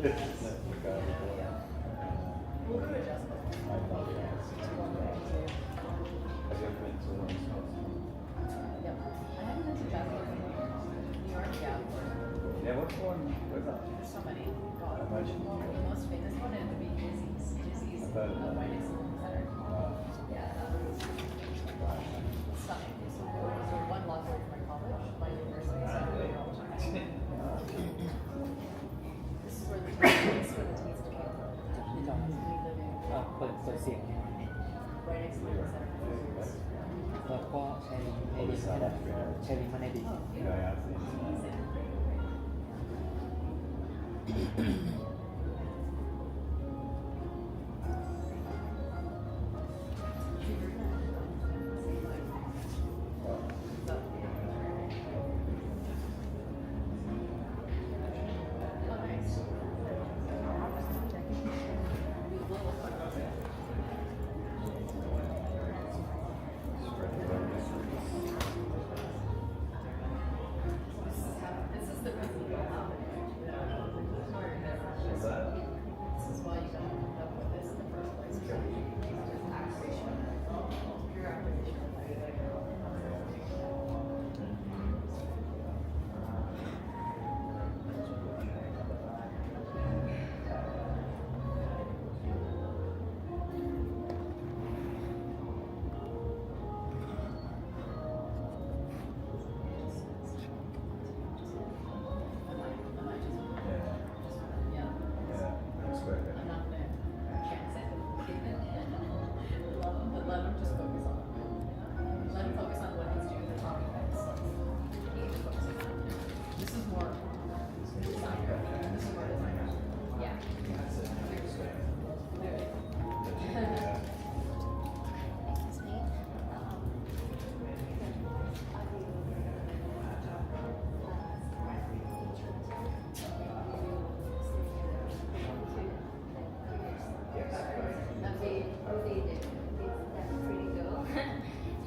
Yeah, what's one? Where's that? There's so many. God. Imagine. The most famous one would be Dizzy's I've heard of that. right next to the center. Yeah, that was stunning. So it was one block away from my college, my university, so I would go there all the time. This is where the taste came from. ที่จอด Me living เปิดเสียง right next to the center. แล้วก็ใช้ในดิสใช้ลิงก์มาในดิส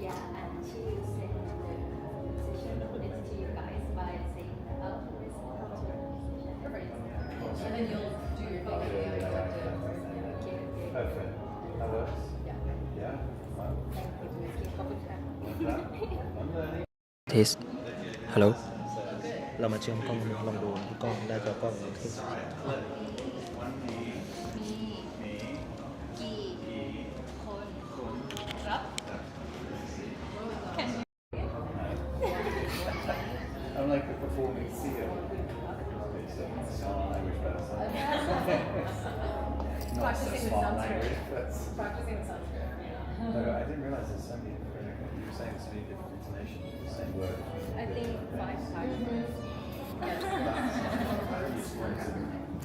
Yeah, I see. And then you'll do your thing at the end. Perfect. That works. Yeah. Yeah. Fine. I'm learning. เทสฮัลโหลเรามาเชื่อมกล้องลองดูที่กล้องได้จอกล้องโอเค I'm like a performing seer. Smart language person. Not Practicing with smart Sanskrit. language, but Practicing with Sanskrit. no, I didn't realize there's so many different. You were saying so many different intonations of the same word. I think 5 times. Yes.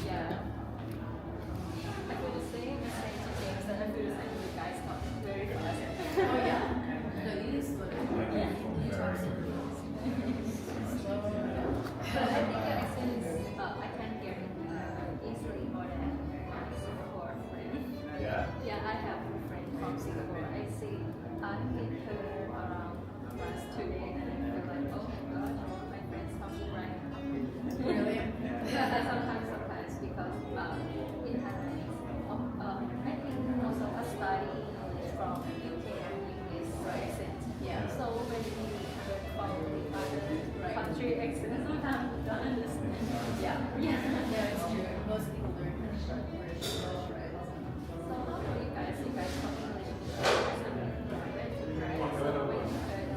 Yeah. I feel the same as saying to James that I feel the same with guys talk very fast. Oh yeah. No, you need slow. Yeah. You talk slow. But I think the accent is, I can hear it easily more than my Singapore friend. Yeah. Yeah, I have a friend from Singapore. I see, I meet her around last 2 days and I feel like, oh my god, my friend's talking right now. Really? Yeah, sometimes because in Thailand, I think most of us study English from UK and English accent. Yeah. So when we hear from the other country accent, sometimes we don't understand. Yeah. Yeah, it's true. Most people learn British, right? So how about you guys? You guys talk English right? So when you heard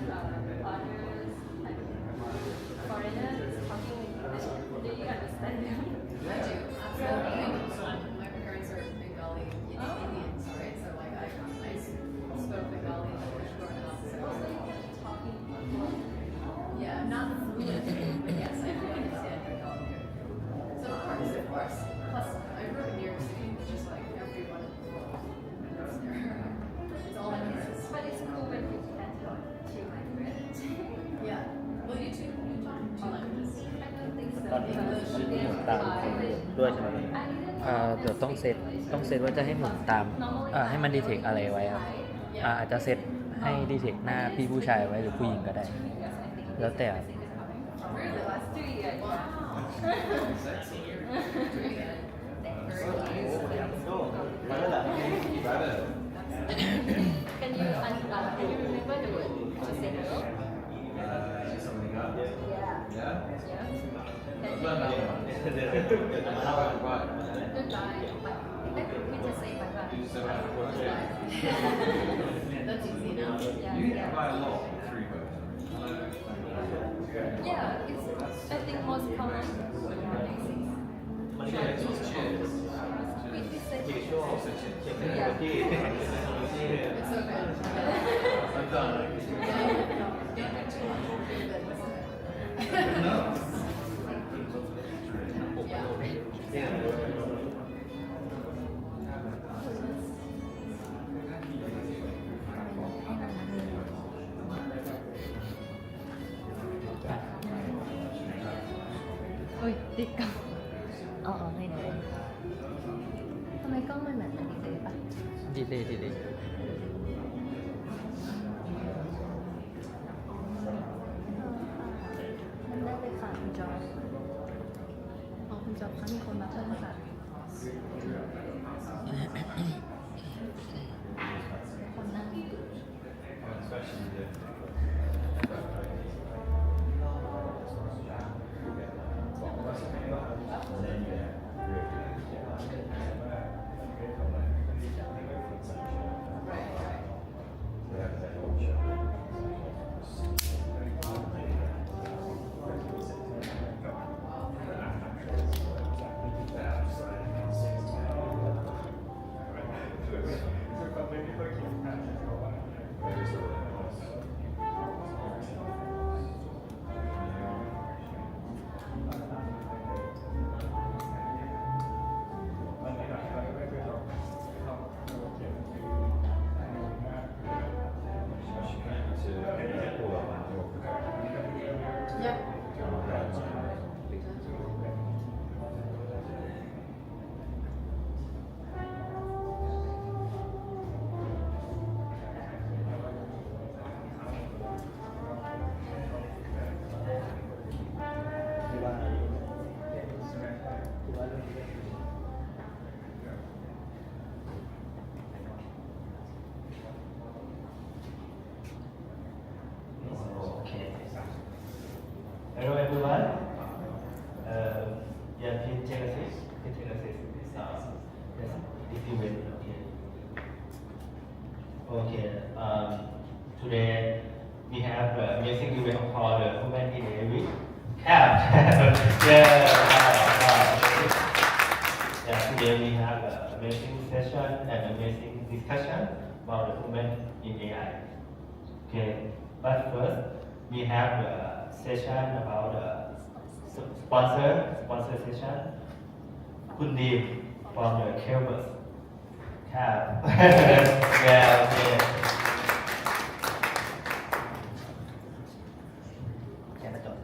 others, like foreigners talking English, do you understand them? I do. Absolutely. My parents are Bengali Indians, right? So like I spoke Bengali English growing up. So talking. Yeah, I'm not fluent, but yes, I do understand Bengali. So of course. Plus, I grew up in New York City, which is like everyone lives there. It's all I know. But it's cool when you can talk two languages. Yeah. Well, you too. You talk 2 languages. I don't think so ตอนนี้ because หมุนตาม English. ด้วยใช่ไหมเดี๋ยวต้องเซตว่าจะให้หมุนตามให้มันดีเทคอะไรไว้ครับอาจจะเซตให้ดีเทคหน้าพี่ผู้ชายไว้หรือผู้หญิงก็ได้ แล้วแต่ For the last 2 years. Wow. Doing it. superiority. Rabbit. Can you remember the word to say hello? Something up. Yeah. Yeah? Yeah. Can No, you no. goodbye? But we just say bye bye. That's easy now. Yeah. You get by a lot, 3 words. Yeah, it's I think most common. Cheers. Cheers. We say Also cheers. yeah. It's so good. I'm done. No. Yeah. อุ้ยติดกล้องอ๋อไม่ได้ทำไมกล้องมันเหมือนมันดีเลยปะ ดีเลยดีเลย มันได้เลยค่ะคุณจอยอ๋อคุณจอยคะมีคนมาเพิ่มค่ะคนนั่ง Especially the Hello everyone. Yeah, Pimentel-Pinto. Yes, if you wait. Okay. Today we have an amazing event called the Human in Every Camp. Yeah. Yeah. Today we have an amazing session and amazing discussion about the human in AI. Okay. But first, we have a session about sponsor session. Kun Deep from the Campus. Cap. Yeah, okay. แค่นั้นจบ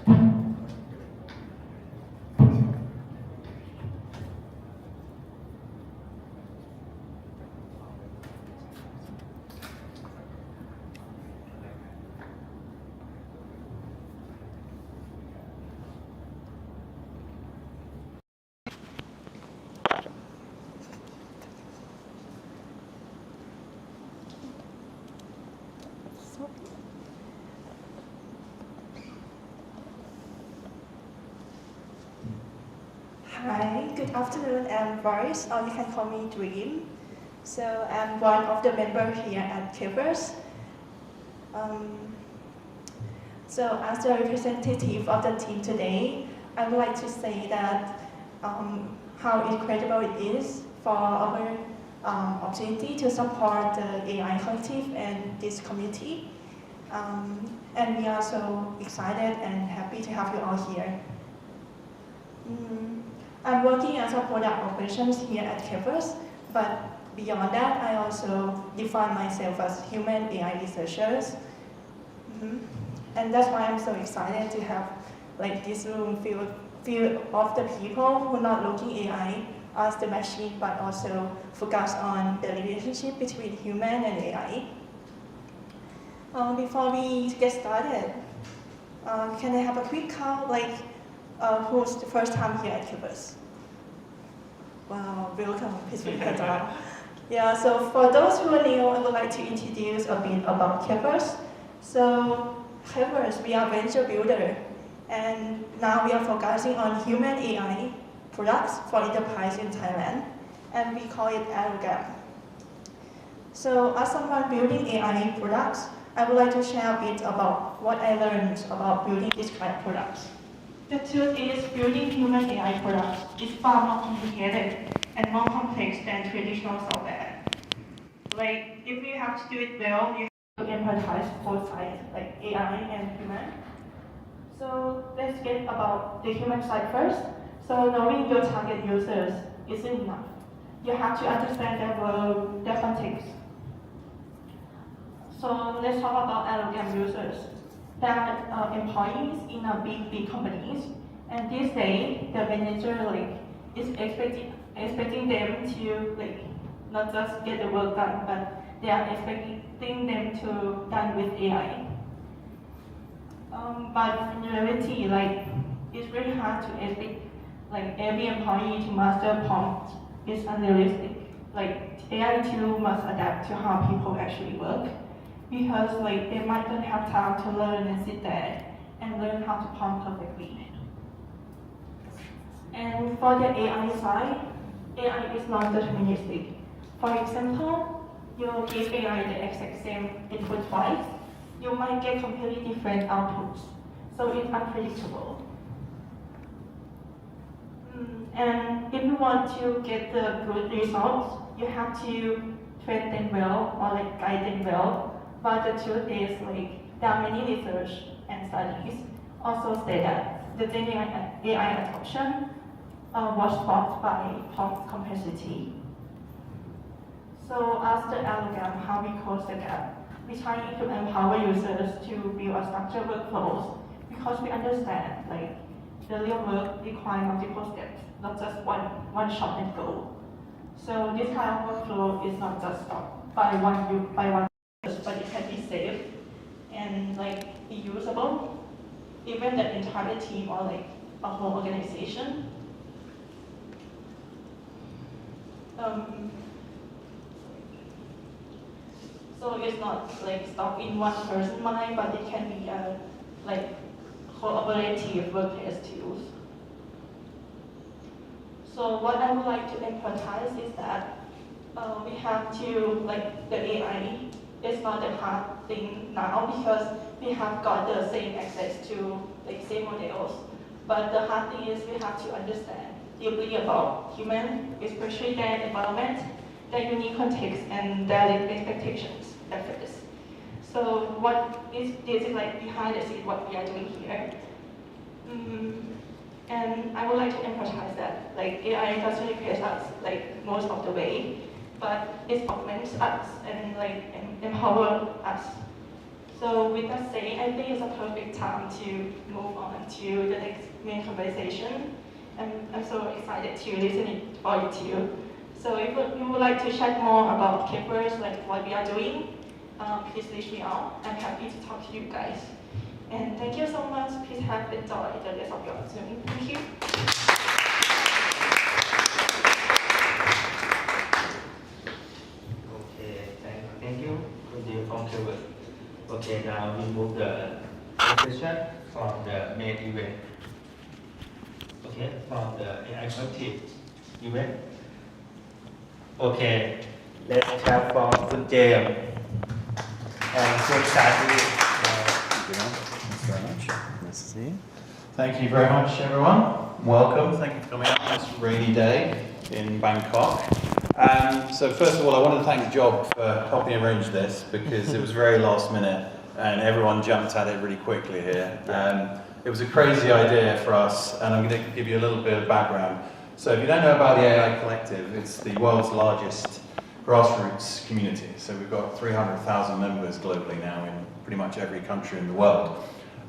Hi, good afternoon. I'm Boris, or you can call me Dream. So I'm one of the members here at Campus. So as the representative of the team today, I would like to say that how incredible it is for our opportunity to support the AI collective and this community. And we are so excited and happy to have you all here. I'm working as a product operations here at Campus, but beyond that, I also define myself as human AI researchers. And that's why I'm so excited to have like this room filled of the people who are not looking AI as the machine, but also focus on the relationship between human and AI. Before we get started, can I have a quick count, like who's the first time here at Campus? Wow, welcome, Pimentel-Pinto. Yeah, so for those who are new, I would like to introduce a bit about Kepers. So Kepers, we are venture builder, and now we are focusing on human AI products for enterprise in Thailand, and we call it Arrogam. So as someone building AI products, I would like to share a bit about what I learned about building this kind of products. The truth is, building human AI products is far more complicated and more complex than traditional software. Like, if you have to do it well, you have to empathize both sides, like AI and human. So let's get about the human side first. So knowing your target users isn't enough. You have to understand their world, their context. So let's talk about Arrogam users. There are employees in a big companies, and these days the manager is expecting them to not just get the work done, but they are expecting them to done with AI. But in reality, it's really hard to expect every employee to master prompts. It's unrealistic. AI tool must adapt to how people actually work, because they might not have time to learn and sit there and learn how to prompt perfectly. And for the AI side, AI is non-deterministic. For example, you give AI the exact same input twice, you might get completely different outputs. So it's unpredictable. And if you want to get the good results, you have to train them well or guide them well. But the truth is, there are many research and studies also say that the AI adoption was caused by prompt complexity. So as the Arrogam, how we close the gap, we try to empower users to build a structured workflows, because we understand the real work requires multiple steps, not just one shot and go. So this kind of workflow is not just stopped by one, but it can be safe and be usable, even the entire team or a whole organization. So it's not stuck in one person's mind, but it can be a collaborative workplace tools. So what I would like to emphasize is that we have to the AI is not the hard thing now, because we have got the same access to same models. But the hard thing is we have to understand deeply about human, especially their environment, their unique context, and their expectations at first. So what is this is behind the scenes what we are doing here. And I would like to emphasize that AI doesn't replace us most of the way, but it augments us and empower us. So with that said, I think it's a perfect time to move on to the next main conversation. And I'm so excited to listen it for you too. So if you would like to chat more about Kepers, what we are doing, please reach me out. I'm happy to talk to you guys. And thank you so much. Please have enjoyed the rest of your Zoom. Thank you. Okay, thank you. Good day from Kepers. Okay, now we move the session from the main event. Okay, from the AI collective event. Okay, let's have from Kun James and Kun Sathi. Thanks very much. Nice to see you. Thank you very much, everyone. Welcome. Thank you for coming out on this rainy day in Bangkok. So first of all, I want to thank Job for helping arrange this, because it was very last minute and everyone jumped at it really quickly here. It was a crazy idea for us, and I'm going to give you a little bit of background. So if you don't know about the AI Collective, it's the world's largest grassroots community. So we've got 300,000 members globally now in pretty much every country in the world.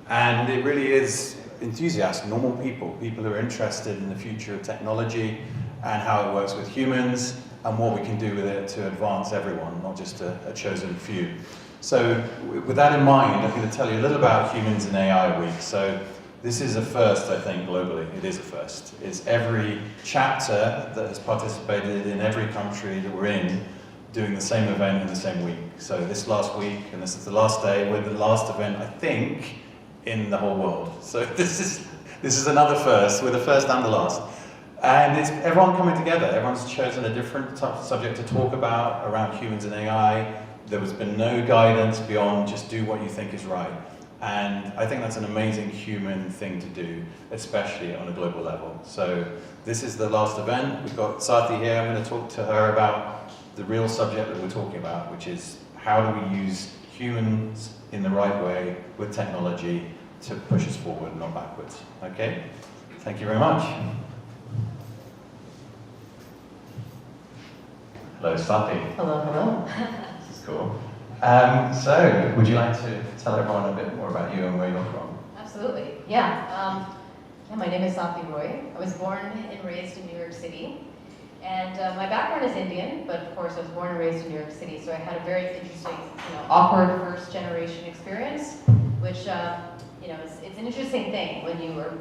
And it really is enthusiasts, normal people who are interested in the future of technology and how it works with humans and what we can do with it to advance everyone, not just a chosen few. So with that in mind, I'm going to tell you a little about Humans in AI Week. So this is a first, I think, globally. It is a first. It's every chapter that has participated in every country that we're in doing the same event in the same week. So this last week, and this is the last day, we're the last event, I think, in the whole world. So this is another first. We're the first and the last. And it's everyone coming together. Everyone's chosen a different type of subject to talk about around humans and AI. There has been no guidance beyond just do what you think is right. And I think that's an amazing human thing to do, especially on a global level. So this is the last event. We've got Sathi here. I'm going to talk to her about the real subject that we're talking about, which is how do we use humans in the right way with technology to push us forward, not backwards. Okay? Thank you very much. Hello, Sathi. Hello, hello. This is cool. So, would you like to tell everyone a bit more about you and where you're from? Absolutely. Yeah. My name is Sathi Roy. I was born and raised in New York City. And my background is Indian, but of course I was born and raised in New York City, so I had a very interesting, awkward first-generation experience, which, it's an interesting thing when you were,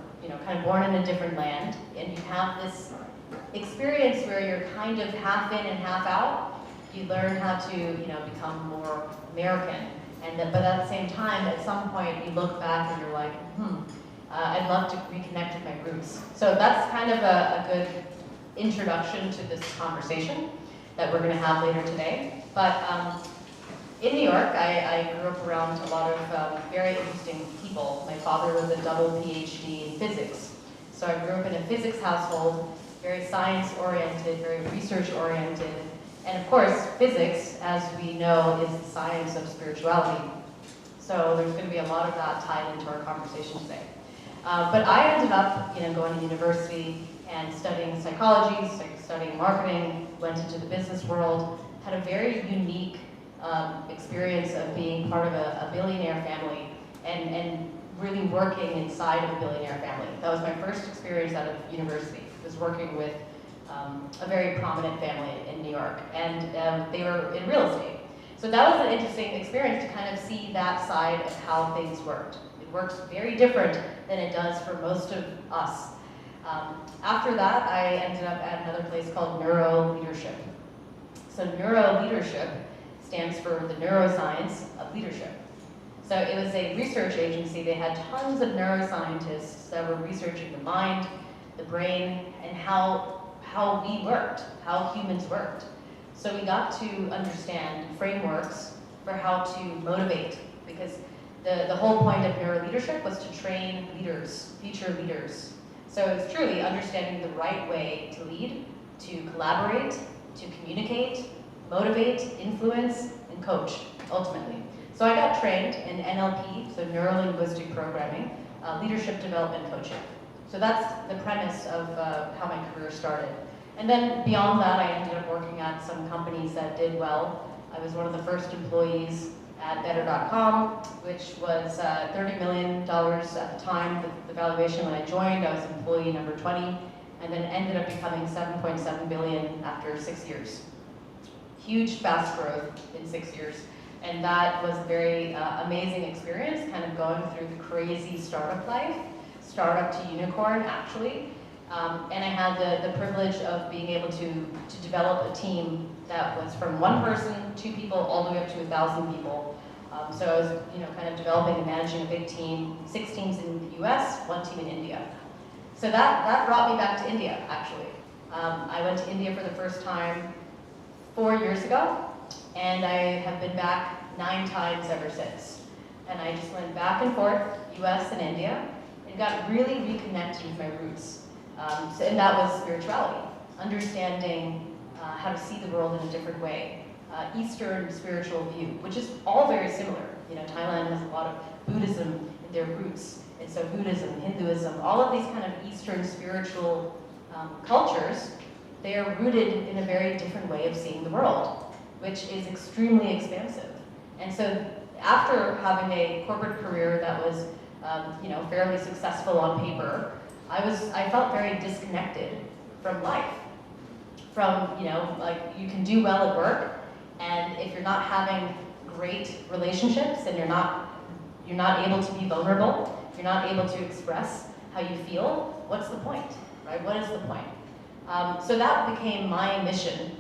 kind of born in a different land, and you have this experience where you're kind of half in and half out. You learn how to, become more American, but at the same time, at some point, you look back and you're like, I'd love to reconnect with my roots. So that's kind of a good introduction to this conversation that we're going to have later today. But in New York, I grew up around a lot of very interesting people. My father was a double PhD in physics. So I grew up in a physics household, very science-oriented, very research-oriented. And of course, physics, as we know, is the science of spirituality. So there's going to be a lot of that tied into our conversation today. But I ended up, going to university and studying psychology, studying marketing, went into the business world, had a very unique experience of being part of a billionaire family and really working inside of a billionaire family. That was my first experience out of university, was working with a very prominent family in New York, and they were in real estate. So that was an interesting experience to kind of see that side of how things worked. It works very different than it does for most of us. After that, I ended up at another place called Neuro Leadership. So Neuro Leadership stands for the neuroscience of leadership. So it was a research agency. They had tons of neuroscientists that were researching the mind, the brain, and how we worked, how humans worked. So we got to understand frameworks for how to motivate, because the whole point of neuroleadership was to train leaders, future leaders. So it's truly understanding the right way to lead, to collaborate, to communicate, motivate, influence, and coach, ultimately. So I got trained in NLP, so neuro-linguistic programming, leadership development coaching. So that's the premise of how my career started. And then beyond that, I ended up working at some companies that did well. I was one of the first employees at Better.com, which was $30 million at the time, the valuation when I joined. I was employee number 20, and then ended up becoming $7.7 billion after 6 years. Huge, fast growth in 6 years. And that was a very amazing experience, kind of going through the crazy startup life, startup to unicorn, actually. And I had the privilege of being able to develop a team that was from one person, 2 people, all the way up to 1,000 people. So I was, kind of developing and managing a big team, 6 teams in the US, 1 team in India. So that brought me back to India, actually. I went to India for the first time 4 years ago, and I have been back 9 times ever since. And I just went back and forth, US and India, and got really reconnected with my roots. And that was spirituality, understanding how to see the world in a different way. Eastern spiritual view, which is all very similar. Thailand has a lot of Buddhism in their roots. And so Buddhism, Hinduism, all of these kind of Eastern spiritual cultures, they are rooted in a very different way of seeing the world, which is extremely expansive. And so after having a corporate career that was fairly successful on paper, I felt very disconnected from life. From, you can do well at work, and if you're not having great relationships and you're not able to be vulnerable, If you're not able to express how you feel, what's the point, right? What is the point? So that became my mission,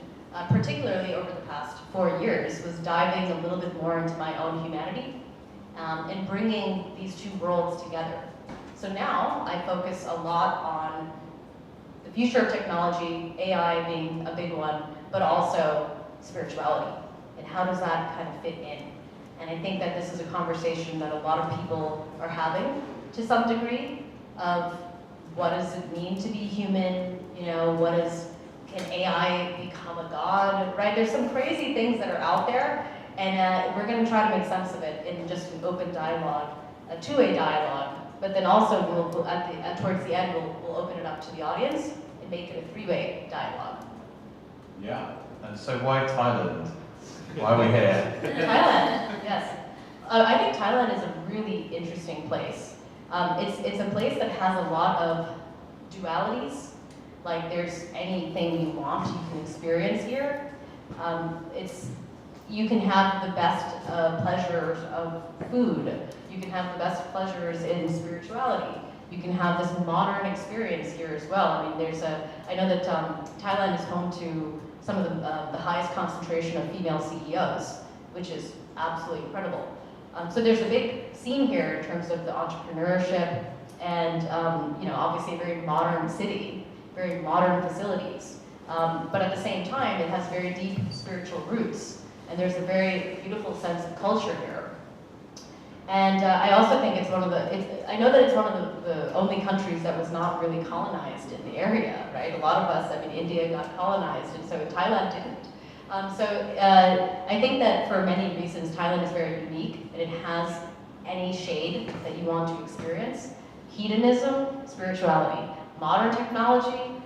particularly over the past 4 years, was diving a little bit more into my own humanity and bringing these two worlds together. So now I focus a lot on the future of technology, AI being a big one, but also spirituality, and how does that kind of fit in? And I think that this is a conversation that a lot of people are having to some degree of what does it mean to be human, you know, can AI become a god, right? There's some crazy things that are out there, and we're gonna try to make sense of it in just an open dialogue, a two-way dialogue, but then also towards the end, we'll open it up to the audience and make it a three-way dialogue. Yeah, and so why Thailand? Why are we here? Thailand, yes. I think Thailand is a really interesting place. It's a place that has a lot of dualities. Like there's anything you want, you can experience here. You can have the best pleasures of food. You can have the best pleasures in spirituality. You can have this modern experience here as well. I mean, I know that Thailand is home to some of the highest concentration of female CEOs, which is absolutely incredible. So there's a big scene here in terms of the entrepreneurship and, obviously a very modern city, very modern facilities. But at the same time, it has very deep spiritual roots. And there's a very beautiful sense of culture here. And I also think I know that it's one of the only countries that was not really colonized in the area, right? A lot of us, India got colonized, and so Thailand didn't. I think that for many reasons, Thailand is very unique, and it has any shade that you want to experience. Hedonism, spirituality, modern technology,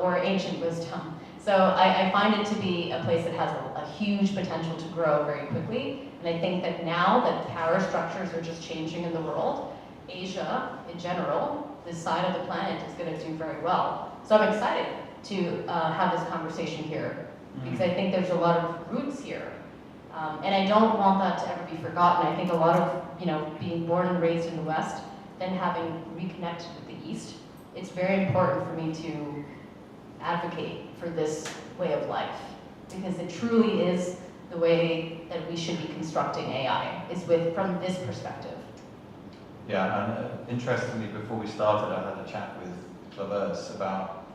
or ancient wisdom. So I find it to be a place that has a huge potential to grow very quickly. And I think that now that power structures are just changing in the world, Asia in general, this side of the planet is going to do very well. So I'm excited to have this conversation here because I think there's a lot of roots here. And I don't want that to ever be forgotten. I think a lot of, being born and raised in the West, then having reconnected with the East, it's very important for me to advocate for this way of life because it truly is the way that we should be constructing AI, is from this perspective. Yeah, and interestingly, before we started, I had a chat with Clavers about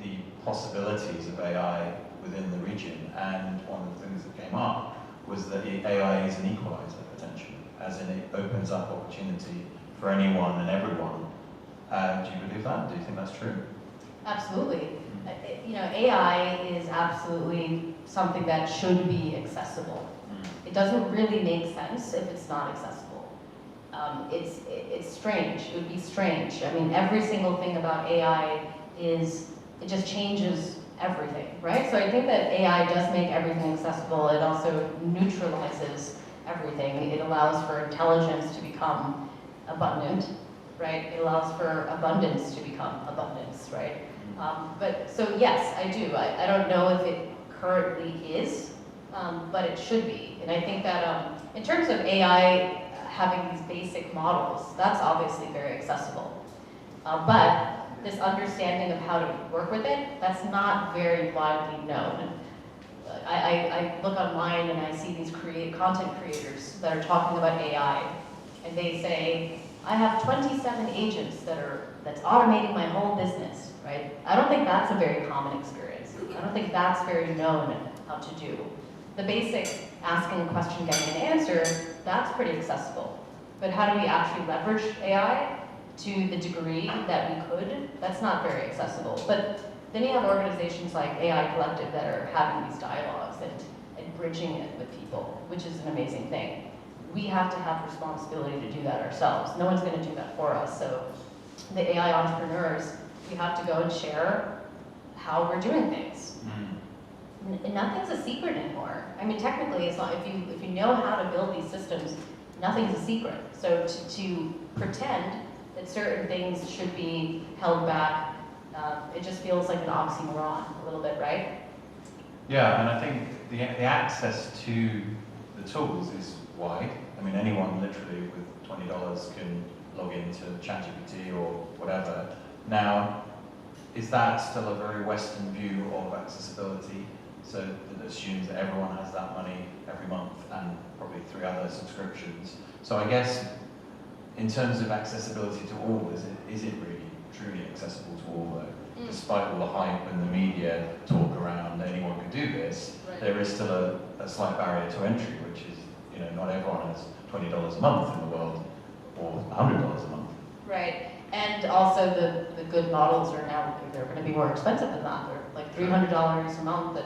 the possibilities of AI within the region, and one of the things that came up was that AI is an equalizer, potentially, as in it opens up opportunity for anyone and everyone. Do you believe that? Do you think that's true? Absolutely. AI is absolutely something that should be accessible. It doesn't really make sense if it's not accessible. It's strange. It would be strange. Every single thing about AI it just changes everything, right? So I think that AI does make everything accessible. It also neutralizes everything. It allows for intelligence to become abundant, right? It allows for abundance to become abundance, right? So yes, I do. I don't know if it currently is, but it should be. And I think that in terms of AI having these basic models, that's obviously very accessible. But this understanding of how to work with it, that's not very widely known. I look online and I see these content creators that are talking about AI, and they say, I have 27 agents that's automating my whole business, right? I don't think that's a very common experience. I don't think that's very known how to do. The basic asking a question, getting an answer, that's pretty accessible. But how do we actually leverage AI to the degree that we could? That's not very accessible. But then you have organizations like AI Collective that are having these dialogues and bridging it with people, which is an amazing thing. We have to have responsibility to do that ourselves. No one's going to do that for us. So the AI entrepreneurs, we have to go and share how we're doing things. And nothing's a secret anymore. Technically, it's not. If you know how to build these systems, nothing's a secret. So to pretend that certain things should be held back, it just feels like an oxymoron a little bit, right? Yeah, and I think the access to the tools is wide. Anyone literally with $20 can log into ChatGPT or whatever. Now, is that still a very Western view of accessibility? So that assumes that everyone has that money every month and probably 3 other subscriptions. So I guess in terms of accessibility to all, is it really truly accessible to all though? Despite all the hype and the media talk around anyone can do this, there is still a slight barrier to entry, which is, not everyone has $20 a month in the world or $100 a month. Right. And also the good models are now, they're going to be more expensive than that. They're like $300 a month.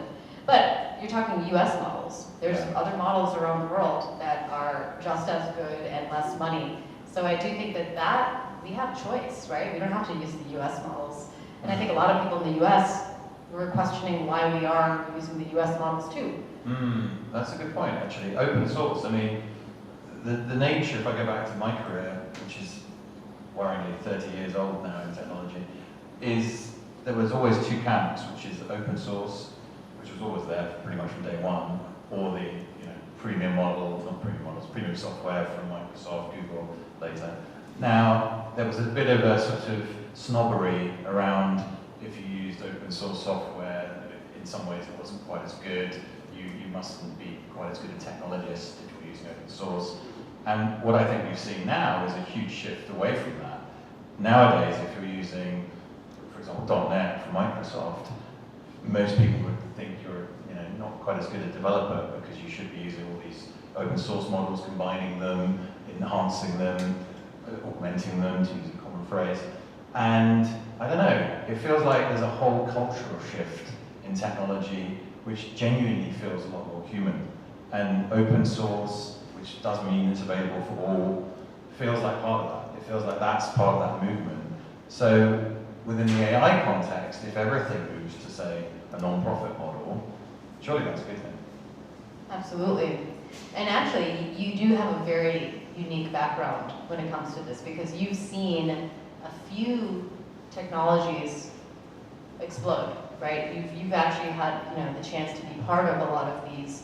But you're talking US models. There's other models around the world that are just as good and less money. So I do think that we have choice, right? We don't have to use the US models. And I think a lot of people in the US were questioning why we are using the US models too. That's a good point, actually. Open source, I mean, the nature, if I go back to my career, which is worryingly 30 years old now in technology, is there was always 2 camps, which is open source, which was always there pretty much from day one, or the premium model, not premium models, premium software from Microsoft, Google later. Now, there was a bit of a sort of snobbery around if you used open source software, in some ways it wasn't quite as good, you mustn't be quite as good a technologist if you're using open source. And what I think we've seen now is a huge shift away from that. Nowadays, if you're using, for example, .NET from Microsoft, most people would think you're not quite as good a developer because you should be using all these open source models, combining them, enhancing them, augmenting them, to use a common phrase. And I don't know, it feels like there's a whole cultural shift in technology which genuinely feels a lot more human. And open source, which does mean it's available for all, feels like part of that. It feels like that's part of that movement. So within the AI context, if everything moves to, say, a non-profit model, surely that's a good thing. Absolutely. And actually, you do have a very unique background when it comes to this, because you've seen a few technologies explode, right? You've actually had the chance to be part of a lot of these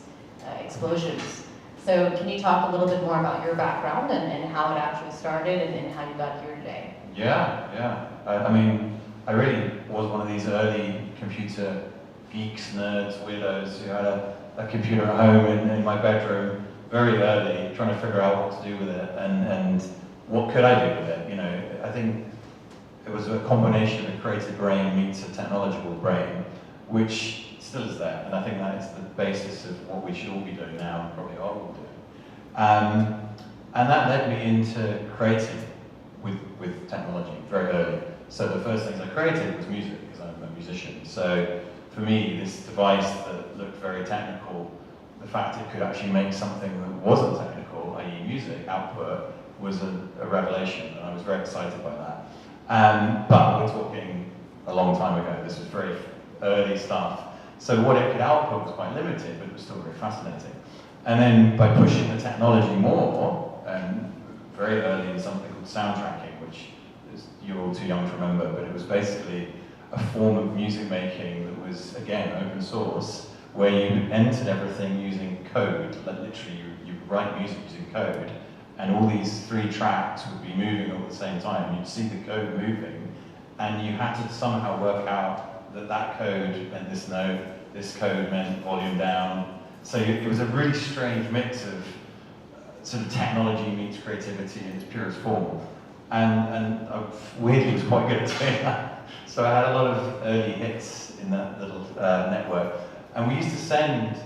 explosions. So can you talk a little bit more about your background and how it actually started and how you got here today? Yeah. I mean, I really was one of these early computer geeks, nerds, weirdos who had a computer at home in my bedroom very early, trying to figure out what to do with it and what could I do with it. I think it was a combination of a creative brain meets a technological brain, which still is there, and I think that is the basis of what we should all be doing now, and probably are all doing. And that led me into creating with technology very early. So the first things I created was music, because I'm a musician. So for me, this device that looked very technical, the fact it could actually make something that wasn't technical, i.e. music output, was a revelation, and I was very excited by that. But we're talking a long time ago. This was very early stuff. So what it could output was quite limited, but it was still very fascinating. And then by pushing the technology more, very early in something called soundtracking, which you're all too young to remember, but it was basically a form of music making that was, again, open source, where you entered everything using code, like literally you write music using code, and all these 3 tracks would be moving all at the same time. You'd see the code moving, and you had to somehow work out that code meant this note, this code meant volume down. So it was a really strange mix of sort of technology meets creativity in its purest form. And I weirdly was quite good at doing that. So I had a lot of early hits in that little network. And we used to send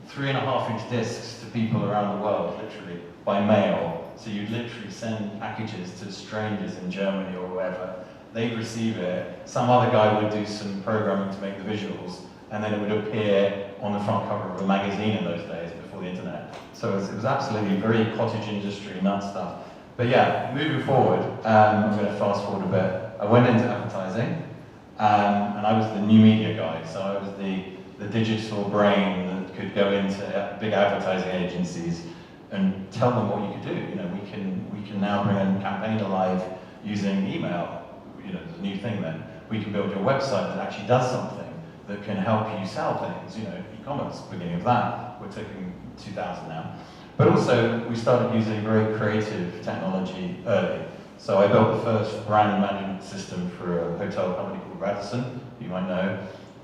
3.5-inch discs to people around the world, literally, by mail. So you'd literally send packages to strangers in Germany or wherever. They'd receive it. Some other guy would do some programming to make the visuals, and then it would appear on the front cover of a magazine in those days before the internet. So it was absolutely very cottage industry, nut stuff. But yeah, moving forward, I'm going to fast forward a bit. I went into advertising, and I was the new media guy. So I was the digital brain that could go into big advertising agencies and tell them what you could do. We can now bring a campaign alive using email. There's a new thing then. We can build your website that actually does something that can help you sell things. E-commerce, beginning of that. We're talking 2000 now. But also, we started using very creative technology early. So I built the first brand management system for a hotel company called Radisson, you might know,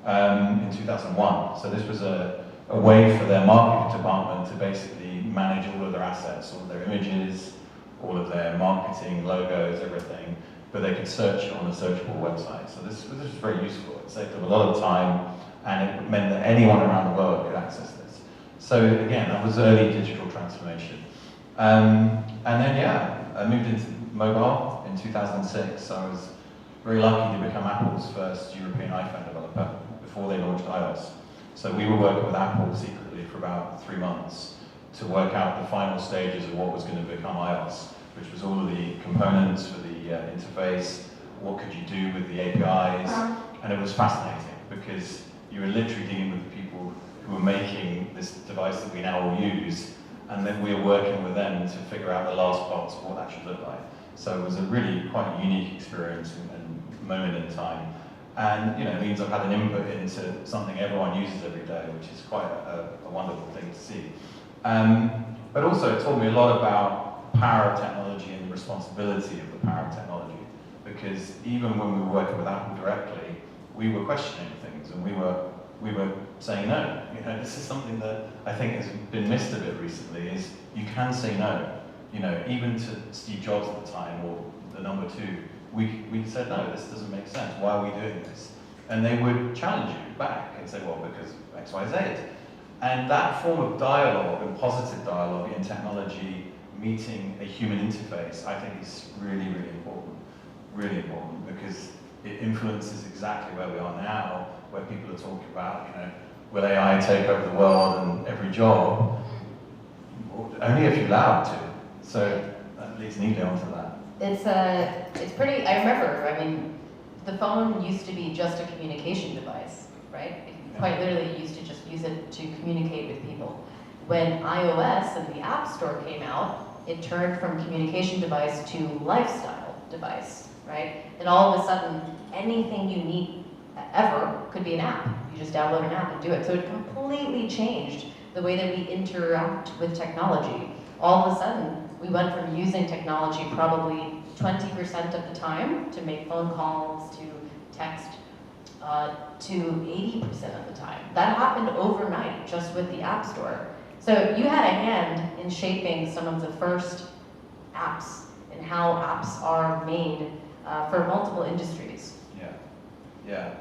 in 2001. So this was a way for their marketing department to basically manage all of their assets, all of their images, all of their marketing, logos, everything, but they could search it on a searchable website. So this was very useful. It saved them a lot of time, and it meant that anyone around the world could access this. So again, that was early digital transformation. And then, yeah, I moved into mobile in 2006. So I was very lucky to become Apple's first European iPhone developer before they launched iOS. So we were working with Apple secretly for about 3 months to work out the final stages of what was going to become iOS, which was all of the components for the interface, what could you do with the APIs, and it was fascinating because you were literally dealing with the people who were making this device that we now all use, and then we were working with them to figure out the last parts of what that should look like. So it was a really quite unique experience and moment in time. And it means I've had an input into something everyone uses every day, which is quite a wonderful thing to see. But also it taught me a lot about power of technology and the responsibility of the power of technology. Because even when we were working with Apple directly, we were questioning things and we were saying no. This is something that I think has been missed a bit recently, is you can say no. Even to Steve Jobs at the time, or the number 2, we said, no, this doesn't make sense. Why are we doing this? And they would challenge you back and say, well, because X, Y, Z. And that form of dialogue and positive dialogue in technology meeting a human interface, I think is really, really important. Really important, because it influences exactly where we are now, where people are talking about, will AI take over the world and every job? Only if you're allowed to. So that leads neatly onto that. It's pretty, I remember, the phone used to be just a communication device, right? Quite literally, you used to just use it to communicate with people. When iOS and the App Store came out, it turned from communication device to lifestyle device, right? And all of a sudden, anything you need ever could be an app. You just download an app and do it. So it completely changed the way that we interact with technology. All of a sudden, we went from using technology probably 20% of the time to make phone calls, to text, to 80% of the time. That happened overnight, just with the App Store. So you had a hand in shaping some of the first apps and how apps are made for multiple industries. Yeah.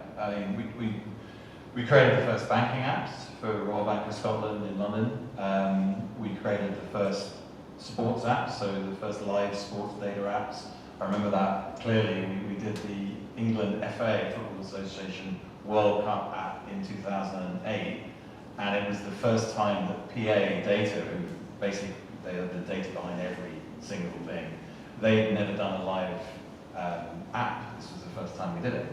We created the first banking apps for Royal Bank of Scotland in London. We created the first sports apps, so the first live sports data apps. I remember that clearly. We did the England FA, Football Association World Cup app in 2008, and it was the first time that PA Data, who basically they had the data behind every single thing, they had never done a live app. This was the first time we did it.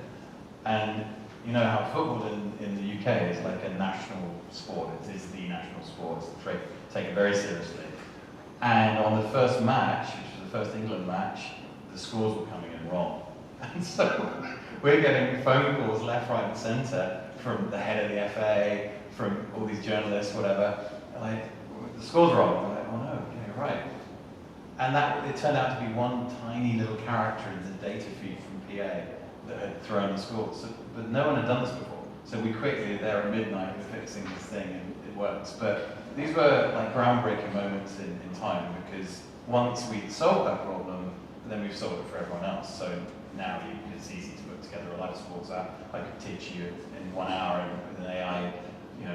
And you know how football in the UK is like a national sport. It is the national sport. It's taken very seriously. And on the first match, which was the first England match, the scores were coming in wrong. And so we're getting phone calls left, right, and centre from the head of the FA, from all these journalists, whatever. Like, the scores are wrong. We're like, oh no, yeah, you're right. And it turned out to be one tiny little character in the data feed from PA that had thrown the scores. So, but no one had done this before. So we quickly, there at midnight, we're fixing this thing and it works. But these were like groundbreaking moments in time, because once we solved that problem, then we've solved it for everyone else. So now it's easy to put together a live sports app. I could teach you in 1 hour with an AI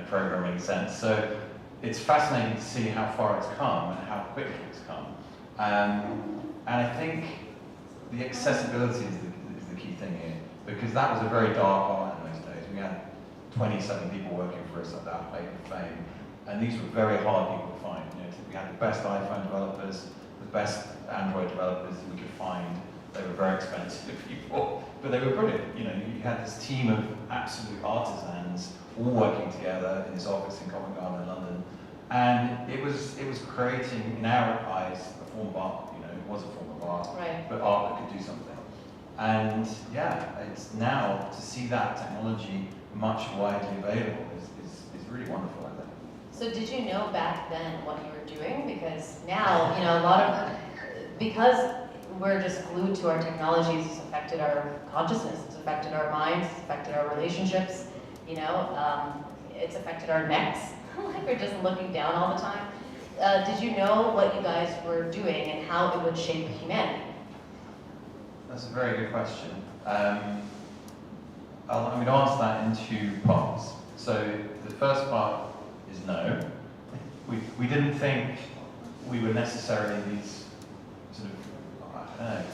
programming sense. So it's fascinating to see how far it's come and how quickly it's come. And I think the accessibility is the key thing here, because that was a very dark art in those days. We had 27 people working for us at that height of fame, and these were very hard people to find. We had the best iPhone developers, the best Android developers we could find. They were very expensive people, but they were brilliant. You had this team of absolute artisans all working together in this office in Covent Garden in London, and it was creating, in our eyes, a form of art. It was a form of art, right, but art that could do something. And yeah, it's now to see that technology much widely available is really wonderful, I think. So did you know back then what you were doing? Because now, a lot of, because we're just glued to our technologies. It's affected our consciousness. It's affected our minds. It's affected our relationships. You know, it's affected our necks. Like we're just looking down all the time. Did you know what you guys were doing and how it would shape humanity? That's a very good question. I'm going to answer that in two parts. So the first part is no. We didn't think we were necessarily these sort of, I don't know.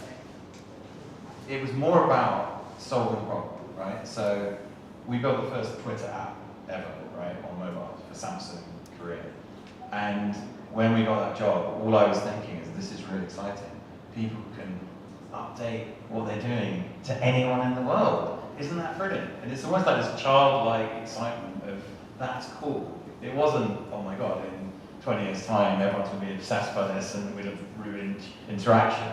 It was more about solving the problem, right? So we built the first Twitter app ever, right, on mobile for Samsung Korea. And when we got that job, all I was thinking is this is really exciting. People can update what they're doing to anyone in the world. Isn't that brilliant? And it's almost like this childlike excitement of that's cool. It wasn't, oh my god, in 20 years' time everyone's going to be obsessed by this and we'd have ruined interaction.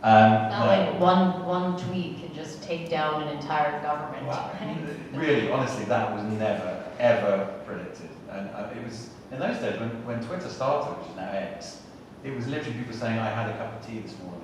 Not like one tweet can just take down an entire government. Wow. Right? Really, honestly, that was never, ever predicted. And it was, in those days, when Twitter started, which is now X, it was literally people saying, I had a cup of tea this morning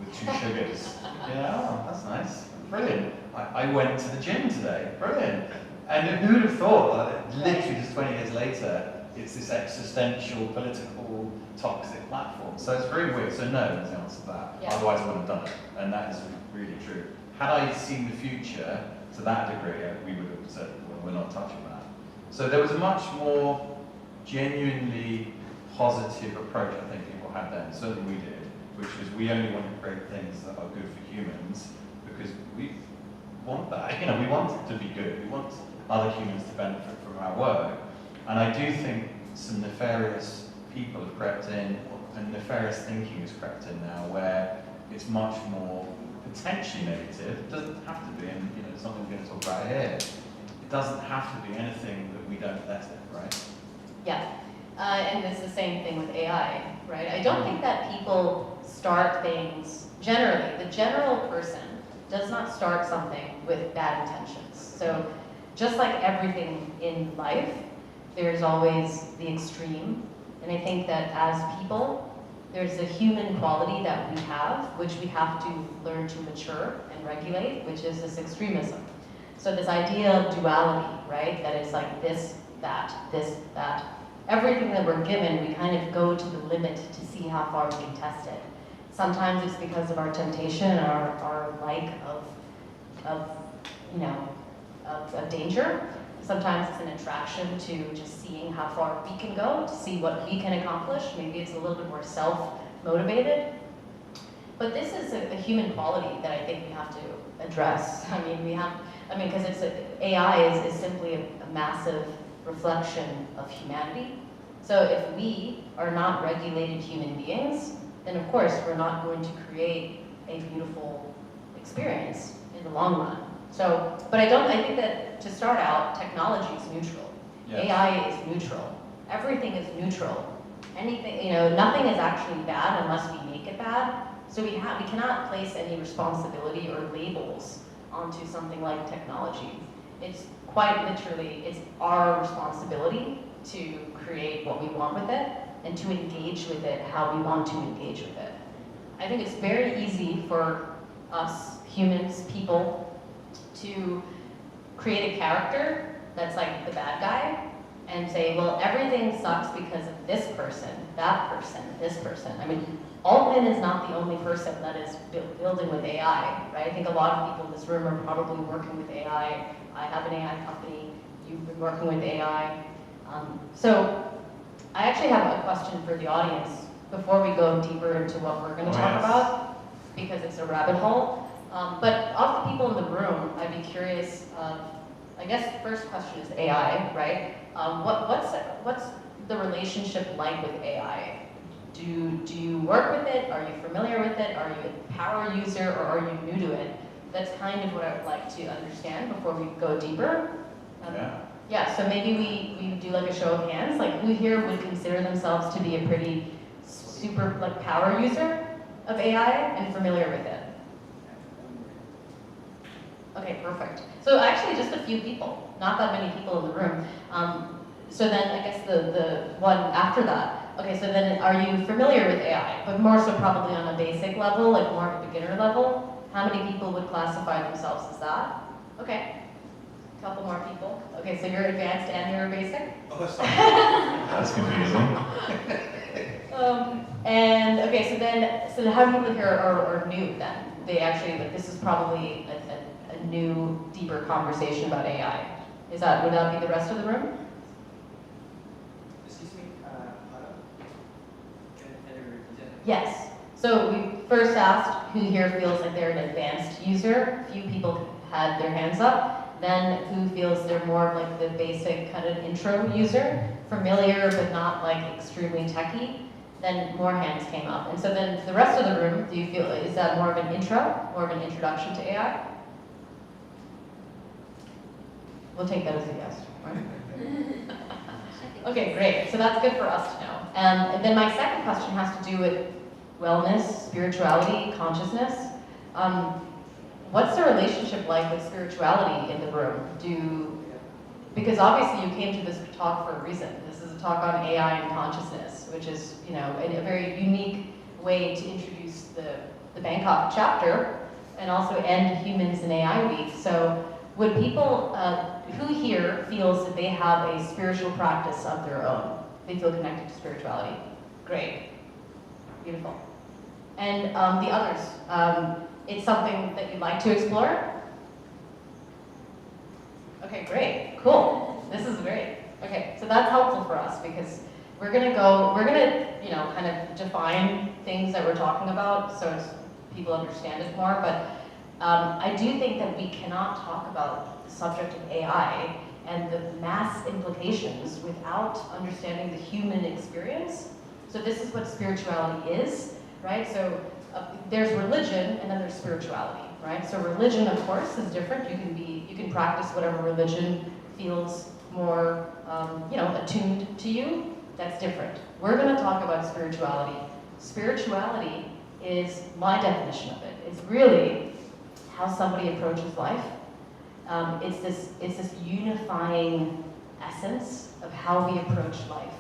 with 2 sugars. Oh, that's nice. Brilliant. I went to the gym today. Brilliant. And who would have thought that literally just 20 years later, it's this existential, political, toxic platform. So it's very weird. So no is the answer to that. Yeah. Otherwise I wouldn't have done it. And that is really true. Had I seen the future to that degree, we would have said, well, we're not touching that. So there was a much more genuinely positive approach I think people had then, certainly we did, which was we only want to create things that are good for humans because we want that. You know, we want it to be good. We want other humans to benefit from our work. And I do think some nefarious people have crept in, and nefarious thinking has crept in now, where it's much more potentially negative. It doesn't have to be, and you know, something we're going to talk about here. It doesn't have to be anything that we don't let it, right? Yeah, and it's the same thing with AI, right? I don't think that people start things, generally, the general person does not start something with bad intentions. So just like everything in life, there's always the extreme. And I think that as people, there's a human quality that we have, which we have to learn to mature and regulate, which is this extremism. So this idea of duality, right? That it's like this, that. Everything that we're given, we kind of go to the limit to see how far we can test it. Sometimes it's because of our temptation, our like of danger. Sometimes it's an attraction to just seeing how far we can go, to see what we can accomplish. Maybe it's a little bit more self-motivated. But this is a human quality that I think we have to address. Because AI is simply a massive reflection of humanity. So if we are not regulated human beings, then of course we're not going to create a beautiful experience in the long run. So, but I think that to start out, technology is neutral. Yes. AI is neutral. Everything is neutral. Anything, nothing is actually bad unless we make it bad. So we cannot place any responsibility or labels onto something like technology. It's quite literally, it's our responsibility to create what we want with it and to engage with it how we want to engage with it. I think it's very easy for us humans, people, to create a character that's like the bad guy and say, well, everything sucks because of this person, that person, this person. I mean, Altman is not the only person that is building with AI, right? I think a lot of people in this room are probably working with AI. I have an AI company. You've been working with AI. So I actually have a question for the audience before we go deeper into what we're going to talk about, because it's a rabbit hole. But of the people in the room, I'd be curious, I guess the first question is AI, right? What's the relationship like with AI? Do you work with it? Are you familiar with it? Are you a power user or are you new to it? That's kind of what I would like to understand before we go deeper. Yeah, so maybe we do like a show of hands. Like who here would consider themselves to be a pretty super like power user of AI and familiar with it? Okay, perfect. So actually just a few people, not that many people in the room. So then I guess the one after that, okay, so then are you familiar with AI? But more so probably on a basic level, like more of a beginner level. How many people would classify themselves as that? Okay, a couple more people. Okay, so you're advanced and you're basic? Oh, sorry. That's confusing. And okay, so how many people here are new then? They actually, like, this is probably a new, deeper conversation about AI. Would that be the rest of the room? Excuse me, pardon? Can you repeat that? Yes. So we first asked who here feels like they're an advanced user. A few people had their hands up. Then who feels they're more of like the basic kind of intro user, familiar but not like extremely techy. Then more hands came up. And so then the rest of the room, do you feel, is that more of an intro, more of an introduction to AI? We'll take that as a yes, right? Okay, great. So that's good for us to know. And then my second question has to do with wellness, spirituality, consciousness. What's the relationship like with spirituality in the room? Because obviously you came to this talk for a reason. This is a talk on AI and consciousness, which is, you know, a very unique way to introduce the Bangkok chapter and also end Humans in AI Week. So would people, who here feels that they have a spiritual practice of their own? They feel connected to spirituality. Great. Beautiful. And the others, it's something that you'd like to explore? Okay, great, cool. This is great. Okay, so that's helpful for us because we're gonna, you know, kind of define things that we're talking about so people understand it more, but I do think that we cannot talk about the subject of AI and the mass implications without understanding the human experience. So this is what spirituality is, right? So there's religion and then there's spirituality, right? So religion, of course, is different. You can practice whatever religion feels more, you know, attuned to you. That's different. We're going to talk about spirituality. Spirituality is my definition of it. It's really how somebody approaches life. It's this unifying essence of how we approach life.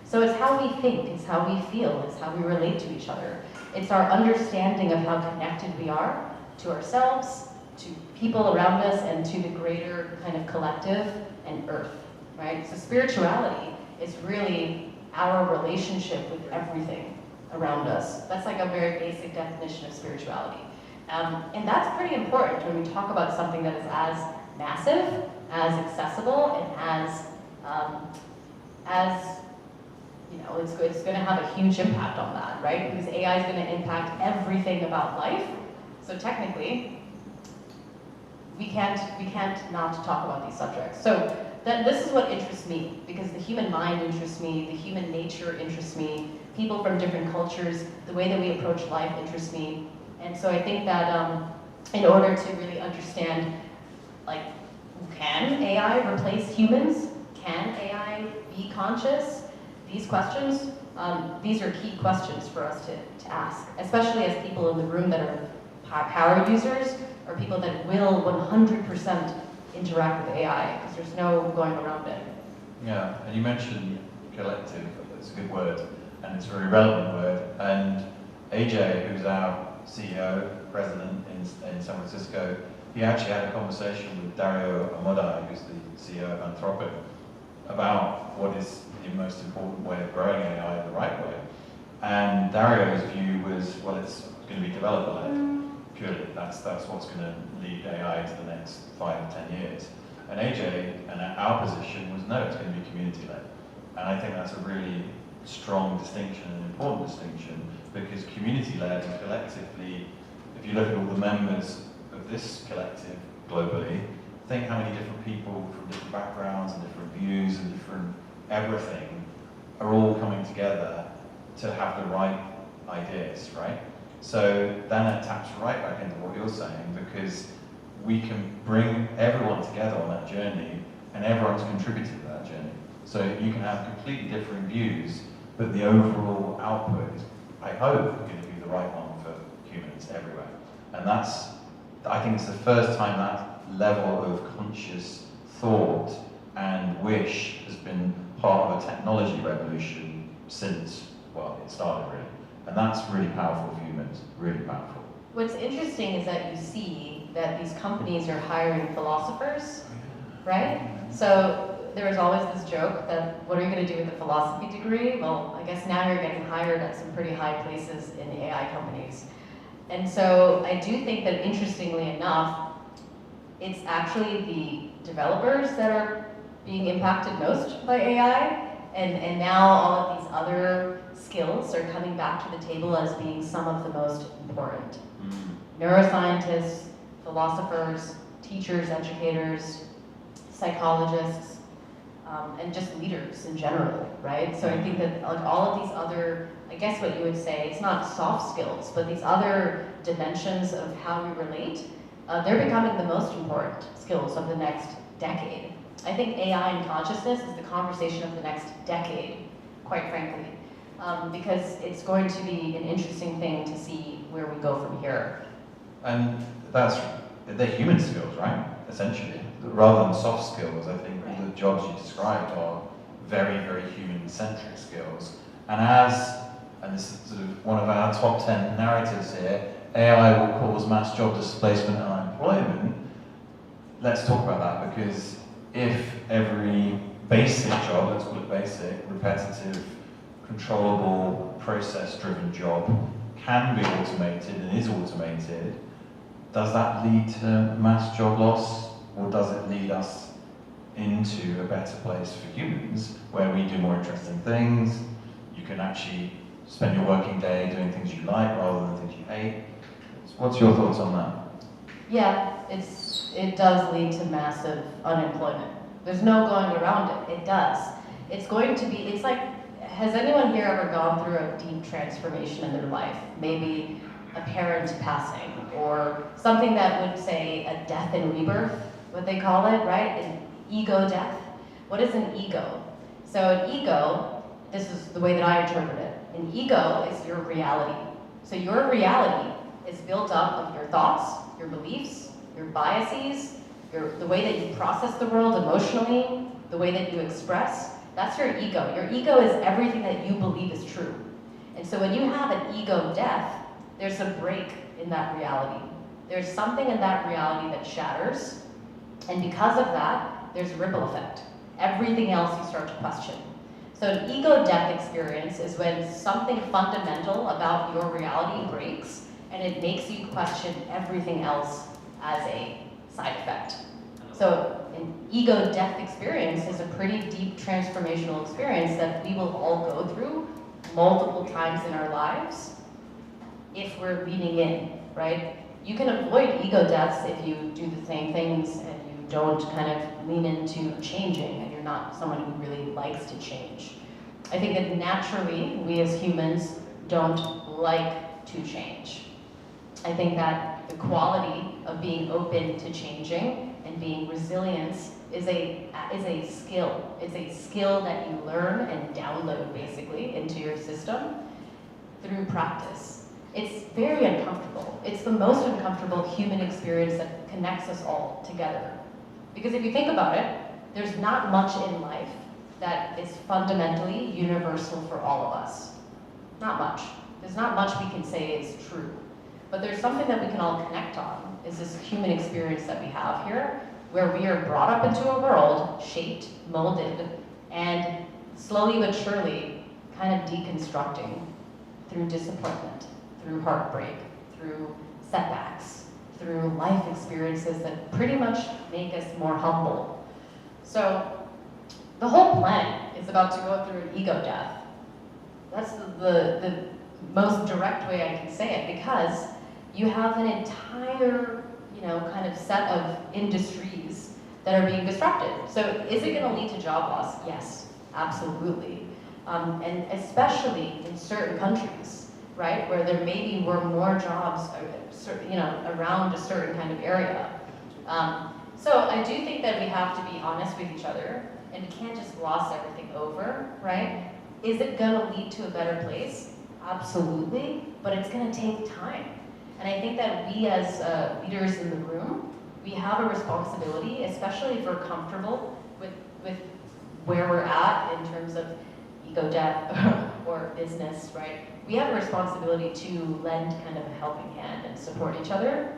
So it's how we think, it's how we feel, it's how we relate to each other. It's our understanding of how connected we are to ourselves, to people around us, and to the greater kind of collective and earth, right? So spirituality is really our relationship with everything around us. That's like a very basic definition of spirituality. And that's pretty important when we talk about something that is as massive, as accessible, and as you know, it's going to have a huge impact on that, right? Because AI is going to impact everything about life. So technically, we can't not talk about these subjects. So this is what interests me, because the human mind interests me, the human nature interests me, people from different cultures, the way that we approach life interests me. And so I think that in order to really understand, like, can AI replace humans? Can AI be conscious? These questions, these are key questions for us to ask, especially as people in the room that are power users or people that will 100% interact with AI, because there's no going around it. Yeah, and you mentioned collective. It's a good word, and it's a very relevant word. And AJ, who's our CEO, president in San Francisco, he actually had a conversation with Dario Amodei, who's the CEO of Anthropic, about what is the most important way of growing AI the right way. And Dario's view was, well, it's going to be developer-led, purely. That's what's going to lead AI to the next 5 or 10 years. And AJ and our position was, no, it's going to be community-led. And I think that's a really strong distinction, an important distinction, because community-led and collectively, if you look at all the members of this collective globally, think how many different people from different backgrounds and different views and different everything are all coming together to have the right ideas, right? So then it taps right back into what you're saying, because we can bring everyone together on that journey and everyone's contributed to that journey. So you can have completely different views, but the overall output is, I hope, going to be the right one for humans everywhere. And that's, I think it's the first time that level of conscious thought and wish has been part of a technology revolution since, well, it started really. And that's really powerful for humans, really powerful. What's interesting is that you see that these companies are hiring philosophers, right? So there was always this joke that, what are you going to do with a philosophy degree? Well, I guess now you're getting hired at some pretty high places in AI companies. And so I do think that, interestingly enough, it's actually the developers that are being impacted most by AI, and now all of these other skills are coming back to the table as being some of the most important. Neuroscientists, philosophers, teachers, educators, psychologists, and just leaders in general, right? So I think that like all of these other, I guess what you would say, it's not soft skills, but these other dimensions of how we relate, they're becoming the most important skills of the next decade. I think AI and consciousness is the conversation of the next decade, quite frankly, because it's going to be an interesting thing to see where we go from here. And they're human skills, right? Essentially. Rather than soft skills, I think all the jobs you described are very, very human-centric skills. And this is sort of one of our top 10 narratives here, AI will cause mass job displacement and unemployment. Let's talk about that, because if every basic job, let's call it basic, repetitive, controllable, process-driven job can be automated and is automated, does that lead to mass job loss, or does it lead us into a better place for humans where we do more interesting things? You can actually spend your working day doing things you like rather than things you hate. What's your thoughts on that? Yeah, it does lead to massive unemployment. There's no going around it. It does. It's going to be, it's like, has anyone here ever gone through a deep transformation in their life? Maybe a parent passing, or something that would say a death and rebirth, what they call it, right? An ego death. What is an ego? So an ego, this is the way that I interpret it. An ego is your reality. So your reality is built up of your thoughts, your beliefs, your biases, the way that you process the world emotionally, the way that you express. That's your ego. Your ego is everything that you believe is true. And so when you have an ego death, there's a break in that reality. There's something in that reality that shatters, and because of that, there's a ripple effect. Everything else you start to question. So an ego death experience is when something fundamental about your reality breaks, and it makes you question everything else as a side effect. So an ego death experience is a pretty deep transformational experience that we will all go through multiple times in our lives if we're leaning in, right? You can avoid ego deaths if you do the same things and you don't kind of lean into changing, and you're not someone who really likes to change. I think that naturally, we as humans don't like to change. I think that the quality of being open to changing and being resilient is a skill. It's a skill that you learn and download basically into your system through practice. It's very uncomfortable. It's the most uncomfortable human experience that connects us all together. Because if you think about it, there's not much in life that is fundamentally universal for all of us. Not much. There's not much we can say is true. But there's something that we can all connect on, is this human experience that we have here, where we are brought up into a world, shaped, molded, and slowly but surely kind of deconstructing through disappointment, through heartbreak, through setbacks, through life experiences that pretty much make us more humble. So the whole planet is about to go through an ego death. That's the most direct way I can say it, because you have an entire, kind of set of industries that are being disrupted. So is it going to lead to job loss? Yes, absolutely. And especially in certain countries, right, where there maybe were more jobs, around a certain kind of area. So I do think that we have to be honest with each other, and we can't just gloss everything over, right? Is it going to lead to a better place? Absolutely, but it's going to take time. And I think that we as leaders in the room, we have a responsibility, especially if we're comfortable with where we're at in terms of ego death or business, right? We have a responsibility to lend kind of a helping hand and support each other.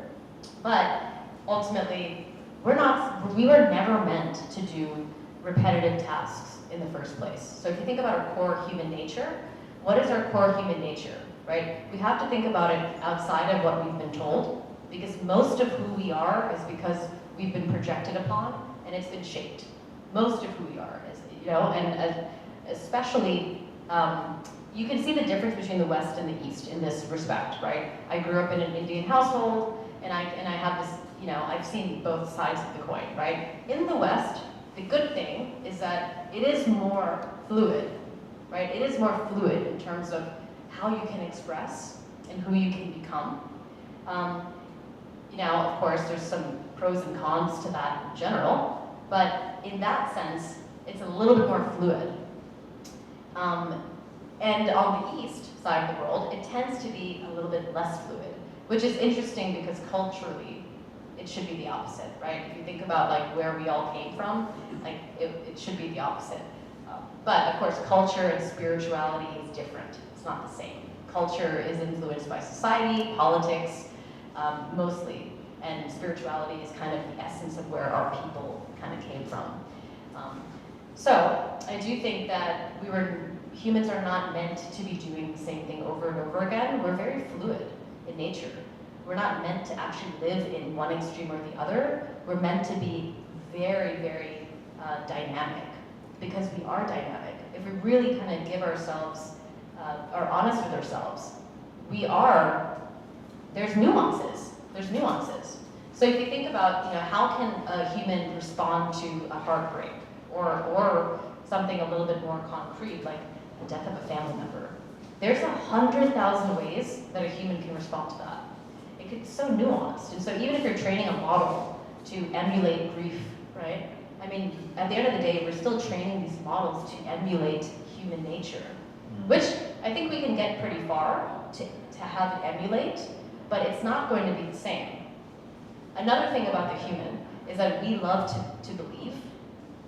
But ultimately, we were never meant to do repetitive tasks in the first place. So if you think about our core human nature, what is our core human nature, right? We have to think about it outside of what we've been told, because most of who we are is because we've been projected upon and it's been shaped. Most of who we are is, and especially, you can see the difference between the West and the East in this respect, right? I grew up in an Indian household, and I have this, I've seen both sides of the coin, right? In the West, the good thing is that it is more fluid, right? It is more fluid in terms of how you can express and who you can become. Of course, there's some pros and cons to that in general, but in that sense, it's a little bit more fluid. And on the east side of the world, it tends to be a little bit less fluid, which is interesting because culturally, it should be the opposite, right? If you think about like where we all came from, like it should be the opposite. But of course, culture and spirituality is different. It's not the same. Culture is influenced by society, politics, mostly, and spirituality is kind of the essence of where our people kind of came from. So I do think that humans are not meant to be doing the same thing over and over again. We're very fluid in nature. We're not meant to actually live in one extreme or the other. We're meant to be very, very dynamic, because we are dynamic. If we really kind of give ourselves, are honest with ourselves, there's nuances. So if you think about, how can a human respond to a heartbreak or something a little bit more concrete, like the death of a family member? There's 100,000 ways that a human can respond to that. It's so nuanced. And so even if you're training a model to emulate grief, right? I mean, at the end of the day, we're still training these models to emulate human nature, which I think we can get pretty far to have it emulate, but it's not going to be the same. Another thing about the human is that we love to believe.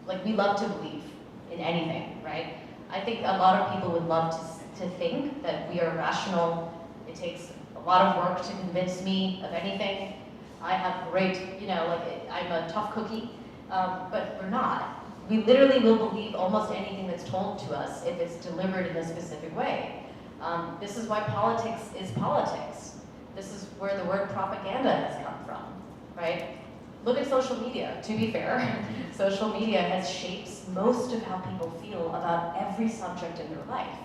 Like, we love to believe in anything, right? I think a lot of people would love to think that we are rational. It takes a lot of work to convince me of anything. I have great, I'm a tough cookie, but we're not. We literally will believe almost anything that's told to us if it's delivered in a specific way. This is why politics is politics. This is where the word propaganda has come from, right? Look at social media, to be fair. Social media has shaped most of how people feel about every subject in their life.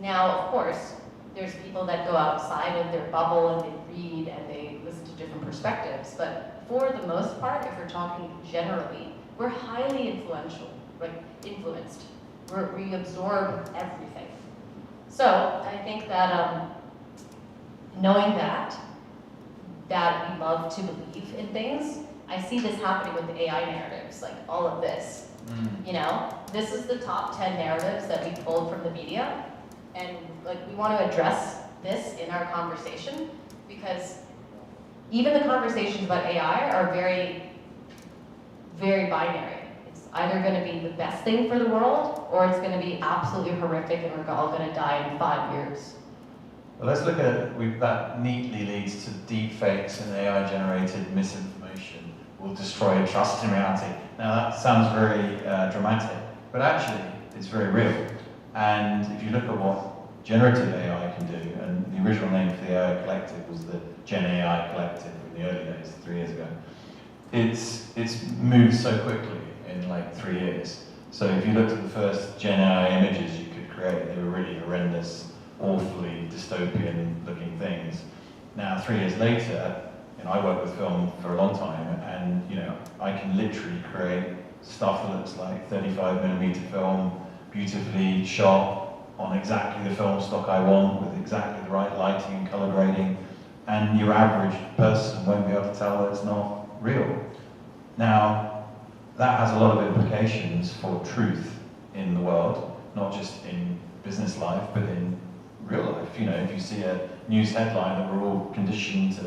Now, of course, there's people that go outside of their bubble and they read and they listen to different perspectives, but for the most part, if we're talking generally, we're highly influenced. We absorb everything. So I think that knowing that we love to believe in things, I see this happening with the AI narratives, like all of this. This is the top 10 narratives that we pulled from the media, and like we want to address this in our conversation, because even the conversations about AI are very, very binary. It's either going to be the best thing for the world, or it's going to be absolutely horrific and we're all going to die in 5 years. Well, let's look at that neatly leads to deep fakes and AI-generated misinformation will destroy trust in reality. Now that sounds very dramatic, but actually it's very real. And if you look at what generative AI can do, and the original name for the AI Collective was the Gen AI Collective in the early days, 3 years ago. It's moved so quickly in like 3 years. So if you looked at the first Gen AI images you could create, they were really horrendous, awfully dystopian looking things. Now 3 years later, I worked with film for a long time, and I can literally create stuff that looks like 35mm film, beautifully shot on exactly the film stock I want, with exactly the right lighting and color grading, and your average person won't be able to tell that it's not real. Now, that has a lot of implications for truth in the world, not just in business life, but in real life. If you see a news headline that we're all conditioned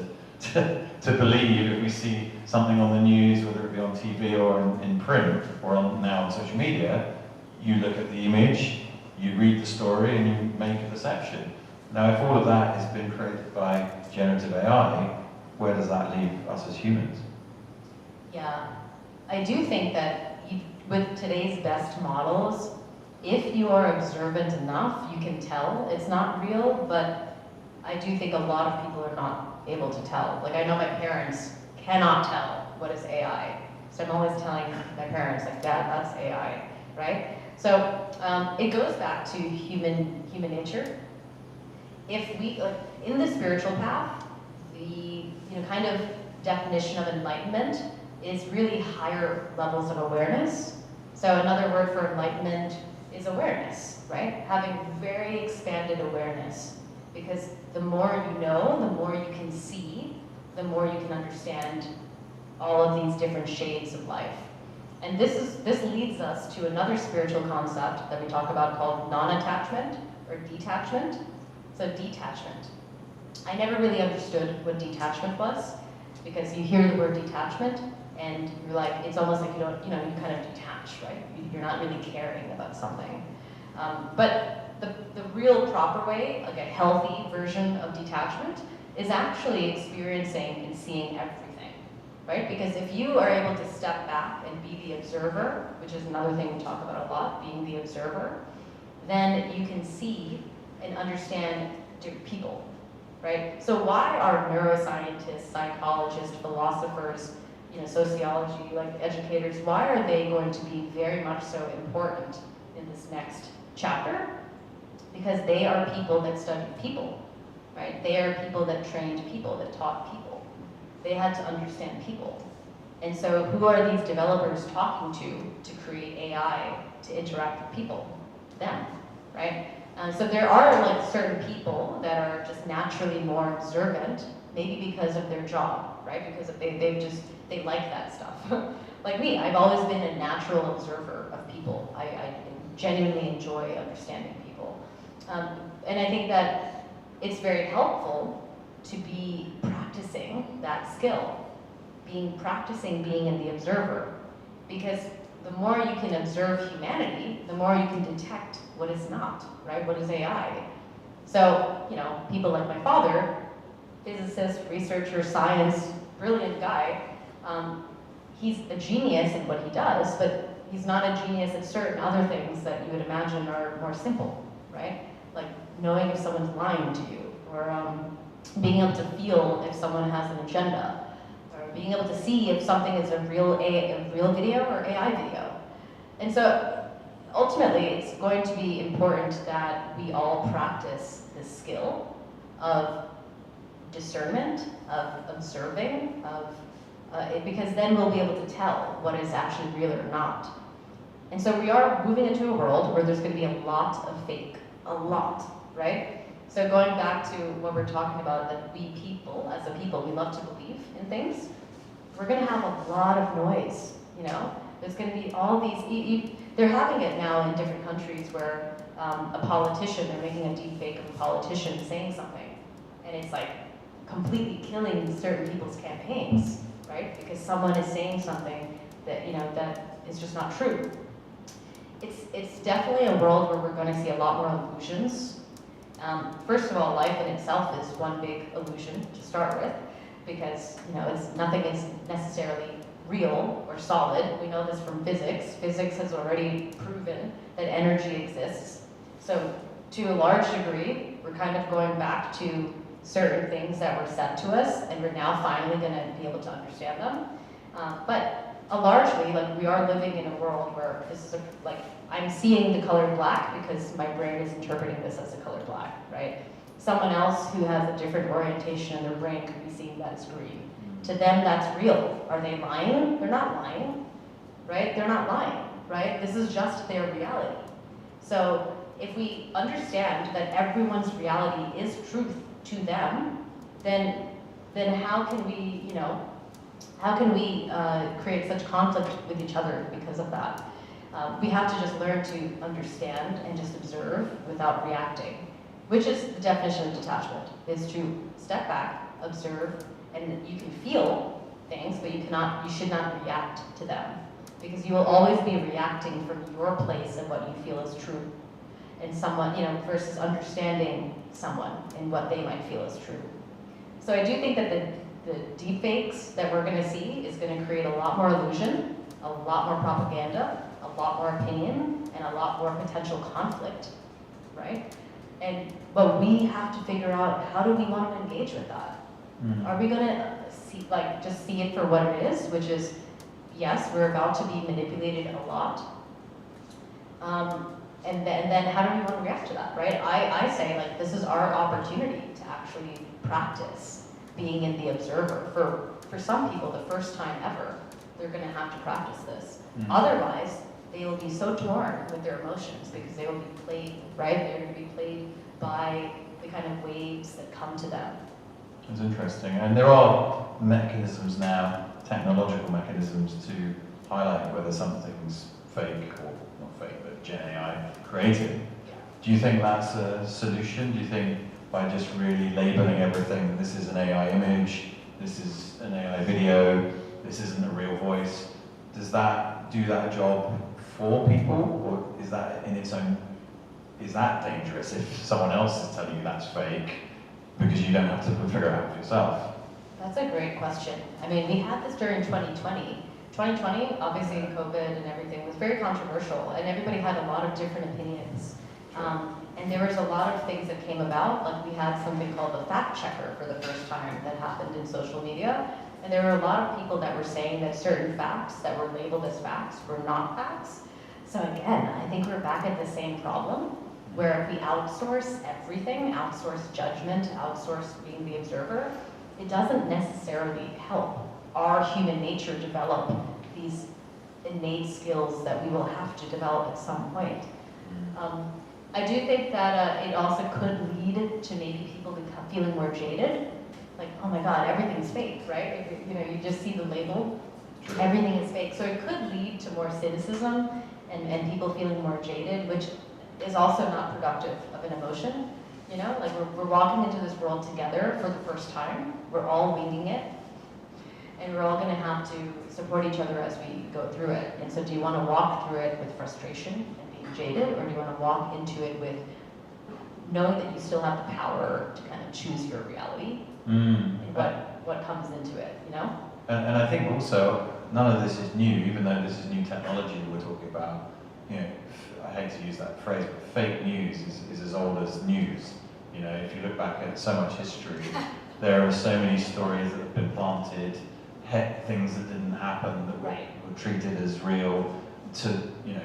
to believe, if we see something on the news, whether it be on TV or in print, or now on social media, you look at the image, you read the story and you make a perception. Now, if all of that has been created by generative AI, where does that leave us as humans? Yeah, I do think that with today's best models, if you are observant enough, you can tell it's not real, but I do think a lot of people are not able to tell. Like, I know my parents cannot tell what is AI. So I'm always telling my parents, like, Dad, that's AI, right? So it goes back to human nature. If we, like, in the spiritual path, the kind of definition of enlightenment is really higher levels of awareness. So another word for enlightenment is awareness, right? Having very expanded awareness. Because the more you know, the more you can see, the more you can understand all of these different shades of life. And this leads us to another spiritual concept that we talk about called non-attachment or detachment. So detachment. I never really understood what detachment was, because you hear the word detachment and you're like, it's almost like you kind of detach, right? You're not really caring about something. But the real proper way, like a healthy version of detachment, is actually experiencing and seeing everything, right? Because if you are able to step back and be the observer, which is another thing we talk about a lot, being the observer, then you can see and understand people, right? So why are neuroscientists, psychologists, philosophers, sociology, like educators, why are they going to be very much so important in this next chapter? Because they are people that studied people, right? They are people that trained people, that taught people. They had to understand people. And so who are these developers talking to create AI to interact with people? Them, right? So there are like certain people that are just naturally more observant, maybe because of their job, right? Because they like that stuff. Like me, I've always been a natural observer of people. I genuinely enjoy understanding people. And I think that it's very helpful to be practicing that skill, practicing being in the observer, because the more you can observe humanity, the more you can detect what is not, right? What is AI? So, people like my father, physicist, researcher, science, brilliant guy, he's a genius in what he does, but he's not a genius at certain other things that you would imagine are more simple, right? Like knowing if someone's lying to you, or being able to feel if someone has an agenda, or being able to see if something is a real video or AI video. And so ultimately, it's going to be important that we all practice this skill of discernment, of observing, because then we'll be able to tell what is actually real or not. And so we are moving into a world where there's going to be a lot of fake, a lot, right? So going back to what we're talking about, that we people, as a people, we love to believe in things, we're going to have a lot of noise, There's going to be all these, they're having it now in different countries where a politician, they're making a deep fake of a politician saying something, and it's like completely killing certain people's campaigns, right? Because someone is saying something that, that is just not true. It's definitely a world where we're going to see a lot more illusions. First of all, life in itself is one big illusion to start with, because nothing is necessarily real or solid. We know this from physics. Physics has already proven that energy exists. So to a large degree, we're kind of going back to certain things that were said to us, and we're now finally going to be able to understand them. But largely, like, we are living in a world where this is I'm seeing the color black because my brain is interpreting this as the color black, right? Someone else who has a different orientation in their brain could be seeing that as green. To them, that's real. Are they lying? They're not lying, right? They're not lying, right? This is just their reality. So if we understand that everyone's reality is truth to them, then how can we, create such conflict with each other because of that? We have to just learn to understand and just observe without reacting, which is the definition of detachment, is to step back, observe, and you can feel things, but you should not react to them, because you will always be reacting from your place and what you feel is true. in someone, you know, versus understanding someone and what they might feel is true. So I do think that the deepfakes that we're going to see is going to create a lot more illusion, a lot more propaganda, a lot more opinion, and a lot more potential conflict, right? But we have to figure out, how do we want to engage with that? Are we going to see, like, just see it for what it is, which is, yes, we're about to be manipulated a lot. And then how do we want to react to that, right? I say, like, this is our opportunity to actually practice being in the observer. For some people, the first time ever, they're going to have to practice this. Otherwise, they will be so torn with their emotions because they will be played, right? They're going to be played by the kind of waves that come to them. It's interesting. And there are mechanisms now, technological mechanisms, to highlight whether something's fake or not fake, but Gen AI created. Do you think that's a solution? Do you think by just really labeling everything, this is an AI image, this is an AI video, this isn't a real voice, does that do that job for people, or is that in its own, is that dangerous if someone else is telling you that's fake because you don't have to figure it out for yourself? That's a great question. I mean, we had this during 2020. 2020, obviously COVID and everything, was very controversial, and everybody had a lot of different opinions. And there was a lot of things that came about, like we had something called the fact checker for the first time that happened in social media. And there were a lot of people that were saying that certain facts that were labeled as facts were not facts. So again, I think we're back at the same problem, where if we outsource everything, outsource judgment, outsource being the observer, it doesn't necessarily help our human nature develop these innate skills that we will have to develop at some point. I do think that it also could lead to maybe people feeling more jaded. Like, oh my God, everything's fake, right? If, you know, you just see the label, everything is fake. So it could lead to more cynicism and people feeling more jaded, which is also not productive of an emotion. You know, like we're walking into this world together for the first time. We're all winging it. And we're all gonna have to support each other as we go through it. And so do you wanna walk through it with frustration and being jaded, or do you wanna walk into it with knowing that you still have the power to kind of choose your reality and what comes into it, you know? And I think also, none of this is new, even though this is new technology we're talking about. You know, I hate to use that phrase, but fake news is as old as news. You know, if you look back at so much history, there are so many stories that have been planted, things that didn't happen that were treated as real to, you know,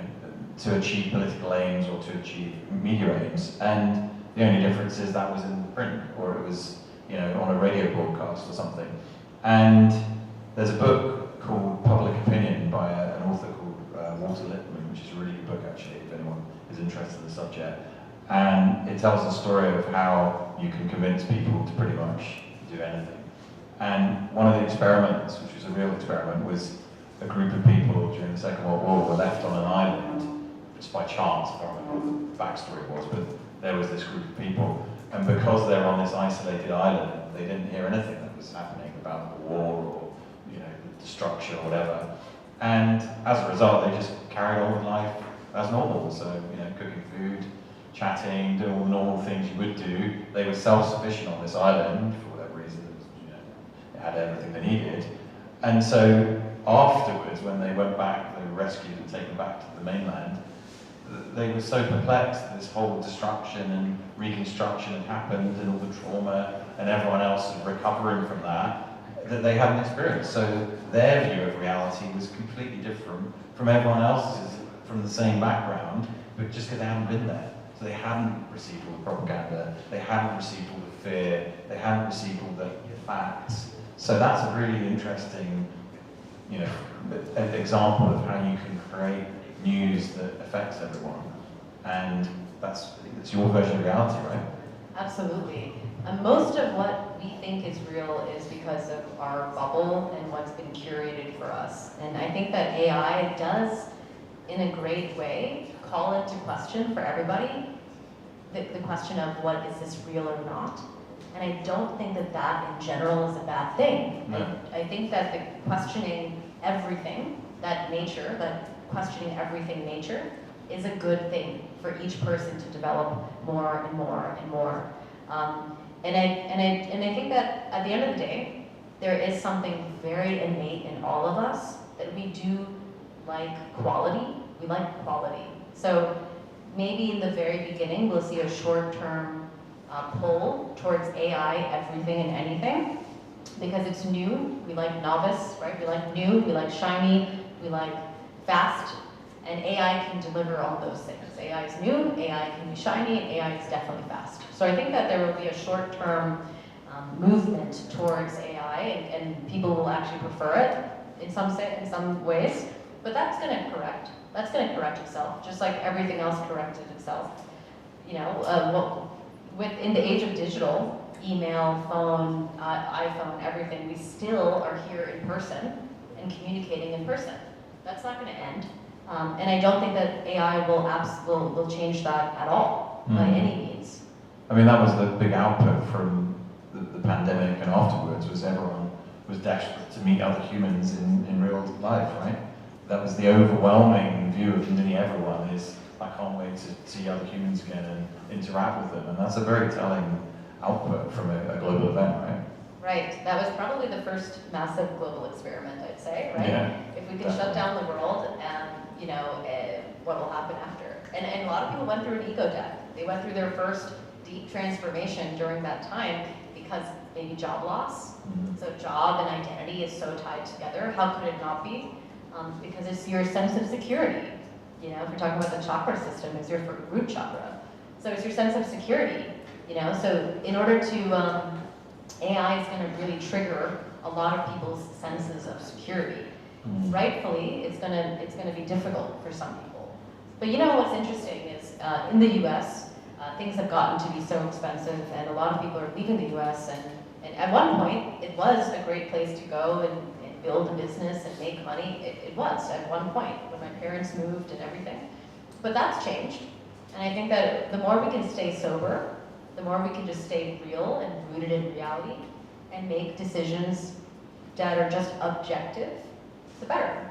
to achieve political aims or to achieve media aims. And the only difference is that was in print, or it was, you know, on a radio broadcast or something. And there's a book called Public Opinion by an author called Walter Lippmann, which is a really good book actually, if anyone is interested in the subject. And it tells the story of how you can convince people to pretty much do anything. And one of the experiments, which was a real experiment, was a group of people during the Second World War were left on an island, just by chance. I can't remember what the backstory was, but there was this group of people, and because they're on this isolated island, they didn't hear anything that was happening about the war or, you know, the destruction or whatever. And as a result, they just carried on with life as normal. So, you know, cooking food, chatting, doing all the normal things you would do. They were self-sufficient on this island for whatever reason. You know, they had everything they needed. And so afterwards, when they went back, they were rescued and taken back to the mainland. They were so perplexed that this whole destruction and reconstruction had happened, and all the trauma and everyone else recovering from that they hadn't experienced. So their view of reality was completely different from everyone else's, from the same background, but just because they hadn't been there. So they hadn't received all the propaganda, they hadn't received all the fear, they hadn't received all the facts. So that's a really interesting, you know, an example of how you can create news that affects everyone. And that's your version of reality, right? Absolutely. Most of what we think is real is because of our bubble and what's been curated for us. And I think that AI does, in a great way, call into question for everybody the question of what is this real or not. And I don't think that that in general is a bad thing. No. I think that the questioning everything, that nature, that questioning everything nature, is a good thing for each person to develop more and more and more. And I think that at the end of the day, there is something very innate in all of us that we do like quality. We like quality. So maybe in the very beginning, we'll see a short-term pull towards AI, everything and anything, because it's new. We like novice, right? We like new, we like shiny, we like fast, and AI can deliver all those things. AI is new, AI can be shiny, and AI is definitely fast. So I think that there will be a short-term movement towards AI, and people will actually prefer it in some ways, but that's going to correct. That's going to correct itself, just like everything else corrected itself. You know, in the age of digital, email, phone, iPhone, everything, we still are here in person and communicating in person. That's not going to end. And I don't think that AI will change that at all, by any means. I mean, that was the big output from the pandemic and afterwards, was everyone was desperate to meet other humans in real life, right? That was the overwhelming view of nearly everyone is, I can't wait to see other humans again and interact with them. And that's a very telling output from a global event, right? Right, that was probably the first massive global experiment, I'd say, right? Yeah, if we can shut down the world, you know, what will happen after? And a lot of people went through an ego death. They went through their first deep transformation during that time because maybe job loss. So job and identity is so tied together. How could it not be? Because it's your sense of security. You know, if we're talking about the chakra system, it's your root chakra. So it's your sense of security. You know, so in order to AI is going to really trigger a lot of people's senses of security. Rightfully, it's going to be difficult for some people. But you know what's interesting is in the U.S., things have gotten to be so expensive, and a lot of people are leaving the U.S. And at one point, it was a great place to go and build a business and make money. It was at one point when my parents moved and everything. But that's changed, and I think that the more we can stay sober, the more we can just stay real and rooted in reality and make decisions that are just objective, the better.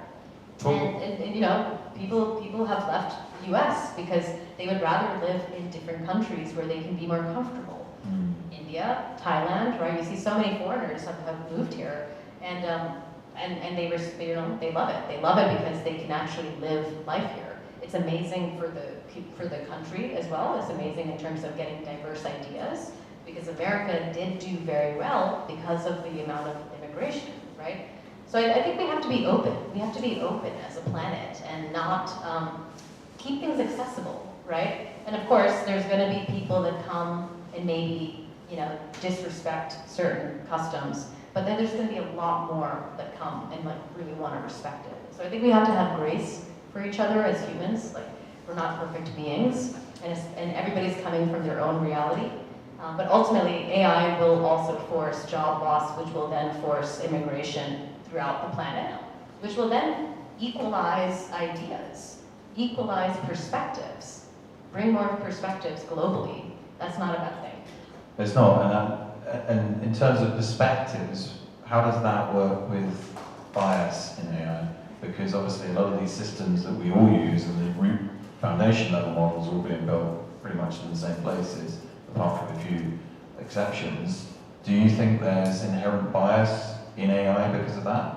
And you know, people have left the US because they would rather live in different countries where they can be more comfortable. India, Thailand, right? You see so many foreigners have moved here, and they love it. They love it because they can actually live life here. It's amazing for the country as well. It's amazing in terms of getting diverse ideas, because America did do very well because of the amount of immigration, right? So I think we have to be open. We have to be open as a planet and not keep things accessible, right? And of course, there's going to be people that come and maybe, you know, disrespect certain customs, but then there's going to be a lot more that come and like really want to respect it. So I think we have to have grace for each other as humans. Like, we're not perfect beings, and everybody's coming from their own reality. But ultimately, AI will also force job loss, which will then force immigration throughout the planet, which will then equalize ideas, equalize perspectives, bring more perspectives globally. That's not a bad thing. It's not, and in terms of perspectives, how does that work with bias in AI? Because obviously a lot of these systems that we all use and the root foundation level models are all being built pretty much in the same places, apart from a few exceptions. Do you think there's inherent bias in AI because of that?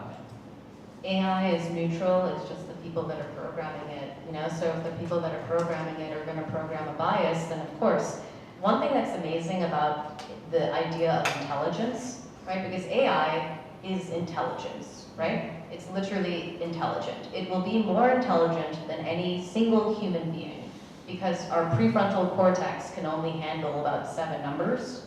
AI is neutral, it's just the people that are programming it, you know, so if the people that are programming it are going to program a bias, then of course. One thing that's amazing about the idea of intelligence, right, because AI is intelligence, right? It's literally intelligent. It will be more intelligent than any single human being, because our prefrontal cortex can only handle about 7 numbers,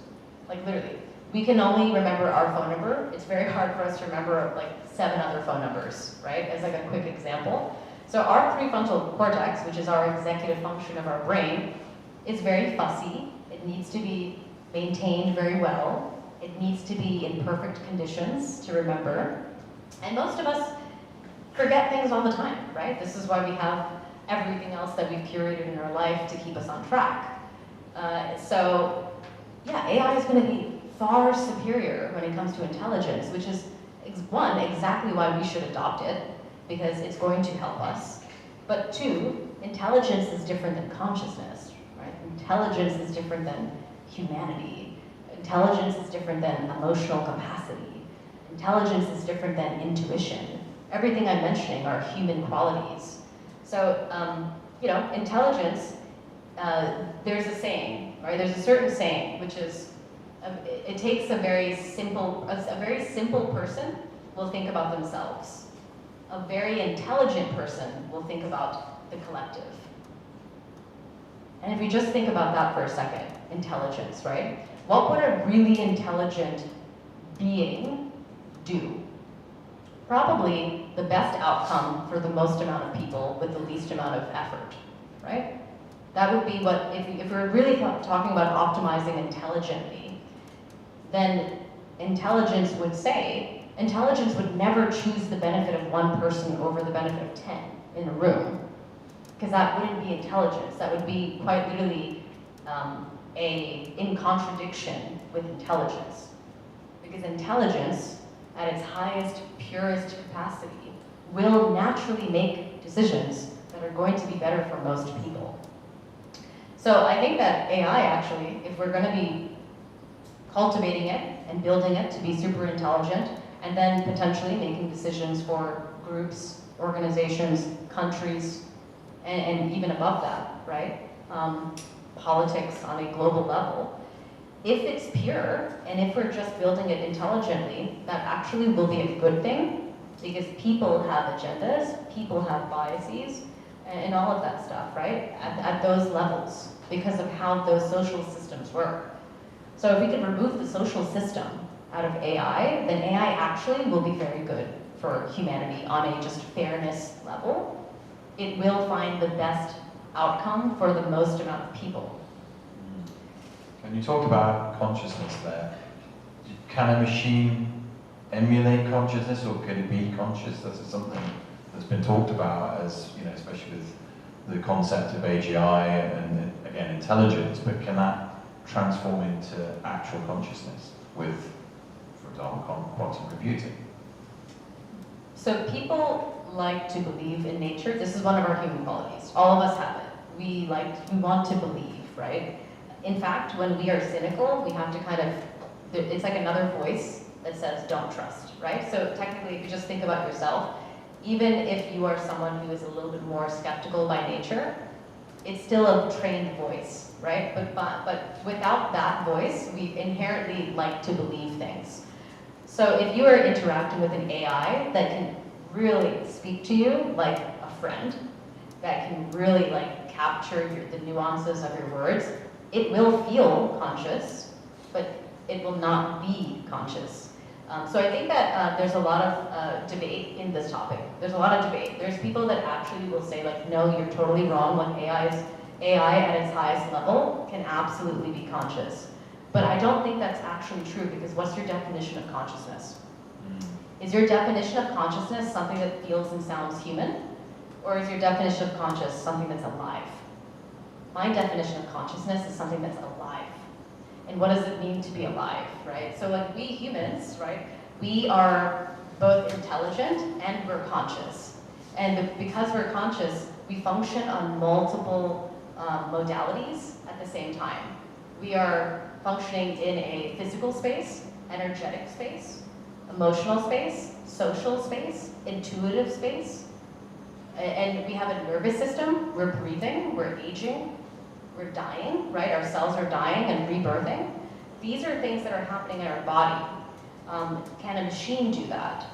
like literally. We can only remember our phone number. It's very hard for us to remember like 7 other phone numbers, right? As like a quick example. So our prefrontal cortex, which is our executive function of our brain, is very fussy. It needs to be maintained very well. It needs to be in perfect conditions to remember. And most of us forget things all the time, right? This is why we have everything else that we've curated in our life to keep us on track. So yeah, AI is going to be far superior when it comes to intelligence, which is, one, exactly why we should adopt it, because it's going to help us. But 2, intelligence is different than consciousness, right? Intelligence is different than humanity. Intelligence is different than emotional capacity. Intelligence is different than intuition. Everything I'm mentioning are human qualities. So, intelligence, there's a saying, right? There's a certain saying, which is, it takes a very simple person will think about themselves. A very intelligent person will think about the collective. And if we just think about that for a second, intelligence, right? What would a really intelligent being do? Probably the best outcome for the most amount of people with the least amount of effort, right? That would be what, if we're really talking about optimizing intelligently, then intelligence would never choose the benefit of one person over the benefit of 10 in a room, because that wouldn't be intelligence. That would be quite literally in contradiction with intelligence. Because intelligence, at its highest, purest capacity, will naturally make decisions that are going to be better for most people. So I think that AI actually, if we're going to be cultivating it and building it to be super intelligent, and then potentially making decisions for groups, organizations, countries, and even above that, right? Politics on a global level. If it's pure, and if we're just building it intelligently, that actually will be a good thing, because people have agendas, people have biases, and all of that stuff, right? At those levels, because of how those social systems work. So if we can remove the social system out of AI, then AI actually will be very good for humanity on a just fairness level. It will find the best outcome for the most amount of people. And you talked about consciousness there. Can a machine emulate consciousness, or can it be conscious? This is something that's been talked about as, especially with the concept of AGI and again, intelligence, but can that transform into actual consciousness with, for example, quantum computing? So people like to believe in nature. This is one of our human qualities. All of us have it. We want to believe, right? In fact, when we are cynical, we have to it's like another voice that says, don't trust, right? So technically, if you just think about yourself, even if you are someone who is a little bit more skeptical by nature, it's still a trained voice, right? But without that voice, we inherently like to believe things. So if you are interacting with an AI that can really speak to you like a friend, that can really capture the nuances of your words, it will feel conscious, but it will not be conscious. So I think that there's a lot of debate in this topic. There's a lot of debate. There's people that actually will say no, you're totally wrong. AI at its highest level can absolutely be conscious. But I don't think that's actually true, because what's your definition of consciousness? Is your definition of consciousness something that feels and sounds human? Or is your definition of conscious something that's alive? My definition of consciousness is something that's alive. And what does it mean to be alive, right? So we humans, right, we are both intelligent and we're conscious. And because we're conscious, we function on multiple modalities at the same time. We are functioning in a physical space, energetic space, emotional space, social space, intuitive space. And we have a nervous system. We're breathing, we're aging, we're dying, right? Our cells are dying and rebirthing. These are things that are happening in our body. Can a machine do that?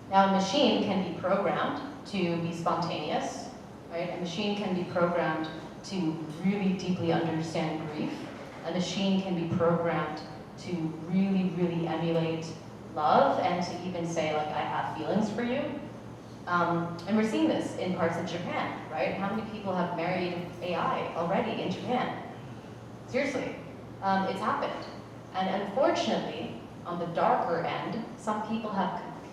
Now, a machine can be programmed to be spontaneous, right? A machine can be programmed to really deeply understand grief. A machine can be programmed to really, really emulate love and to even say, I have feelings for you. And we're seeing this in parts of Japan, right? How many people have married AI already in Japan? Seriously, it's happened. And unfortunately, on the darker end, some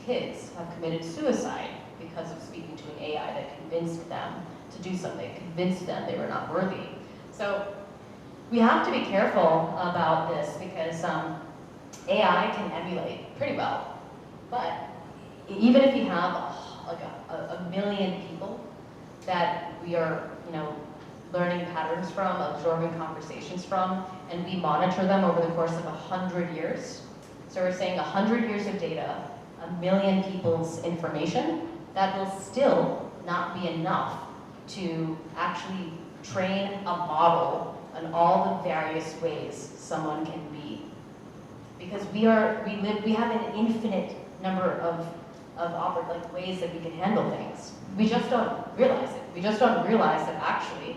kids have committed suicide because of speaking to an AI that convinced them to do something, convinced them they were not worthy. So we have to be careful about this, because AI can emulate pretty well. But even if you have a million people that we are, learning patterns from, absorbing conversations from, and we monitor them over the course of 100 years. So we're saying 100 years of data, 1 million people's information, that will still not be enough to actually train a model on all the various ways someone can be. Because we have an infinite number of ways that we can handle things. We just don't realize it. We just don't realize that actually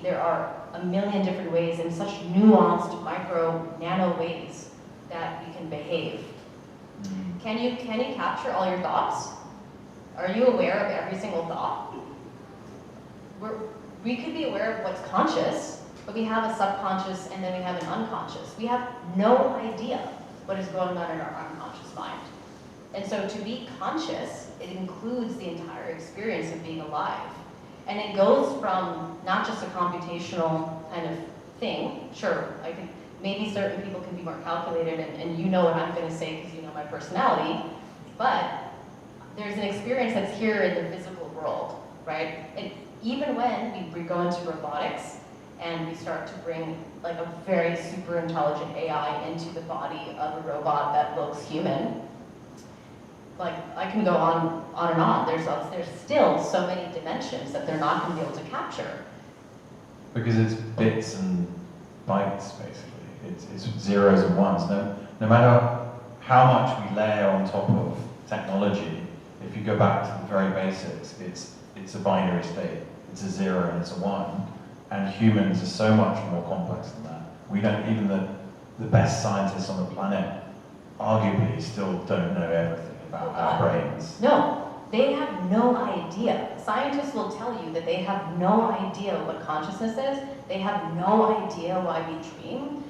there are 1 million different ways in such nuanced micro nano ways that we can behave. Can you capture all your thoughts? Are you aware of every single thought? We could be aware of what's conscious, but we have a subconscious and then we have an unconscious. We have no idea what is going on in our unconscious mind. And so to be conscious, it includes the entire experience of being alive. And it goes from not just a computational kind of thing. Sure, I think maybe certain people can be more calculated, and you know what I'm going to say because you know my personality, but there's an experience that's here in the physical world, right? And even when we go into robotics and we start to bring like a very super intelligent AI into the body of a robot that looks human, like I can go on and on. There's still so many dimensions that they're not going to be able to capture. Because it's bits and bytes, basically. It's zeros and ones. No matter how much we layer on top of technology, if you go back to the very basics, it's a binary state. It's a 0 and it's a 1. And humans are so much more complex than that. We don't, even the best scientists on the planet, arguably, still don't know everything about our brains. No, they have no idea. Scientists will tell you that they have no idea what consciousness is. They have no idea why we dream.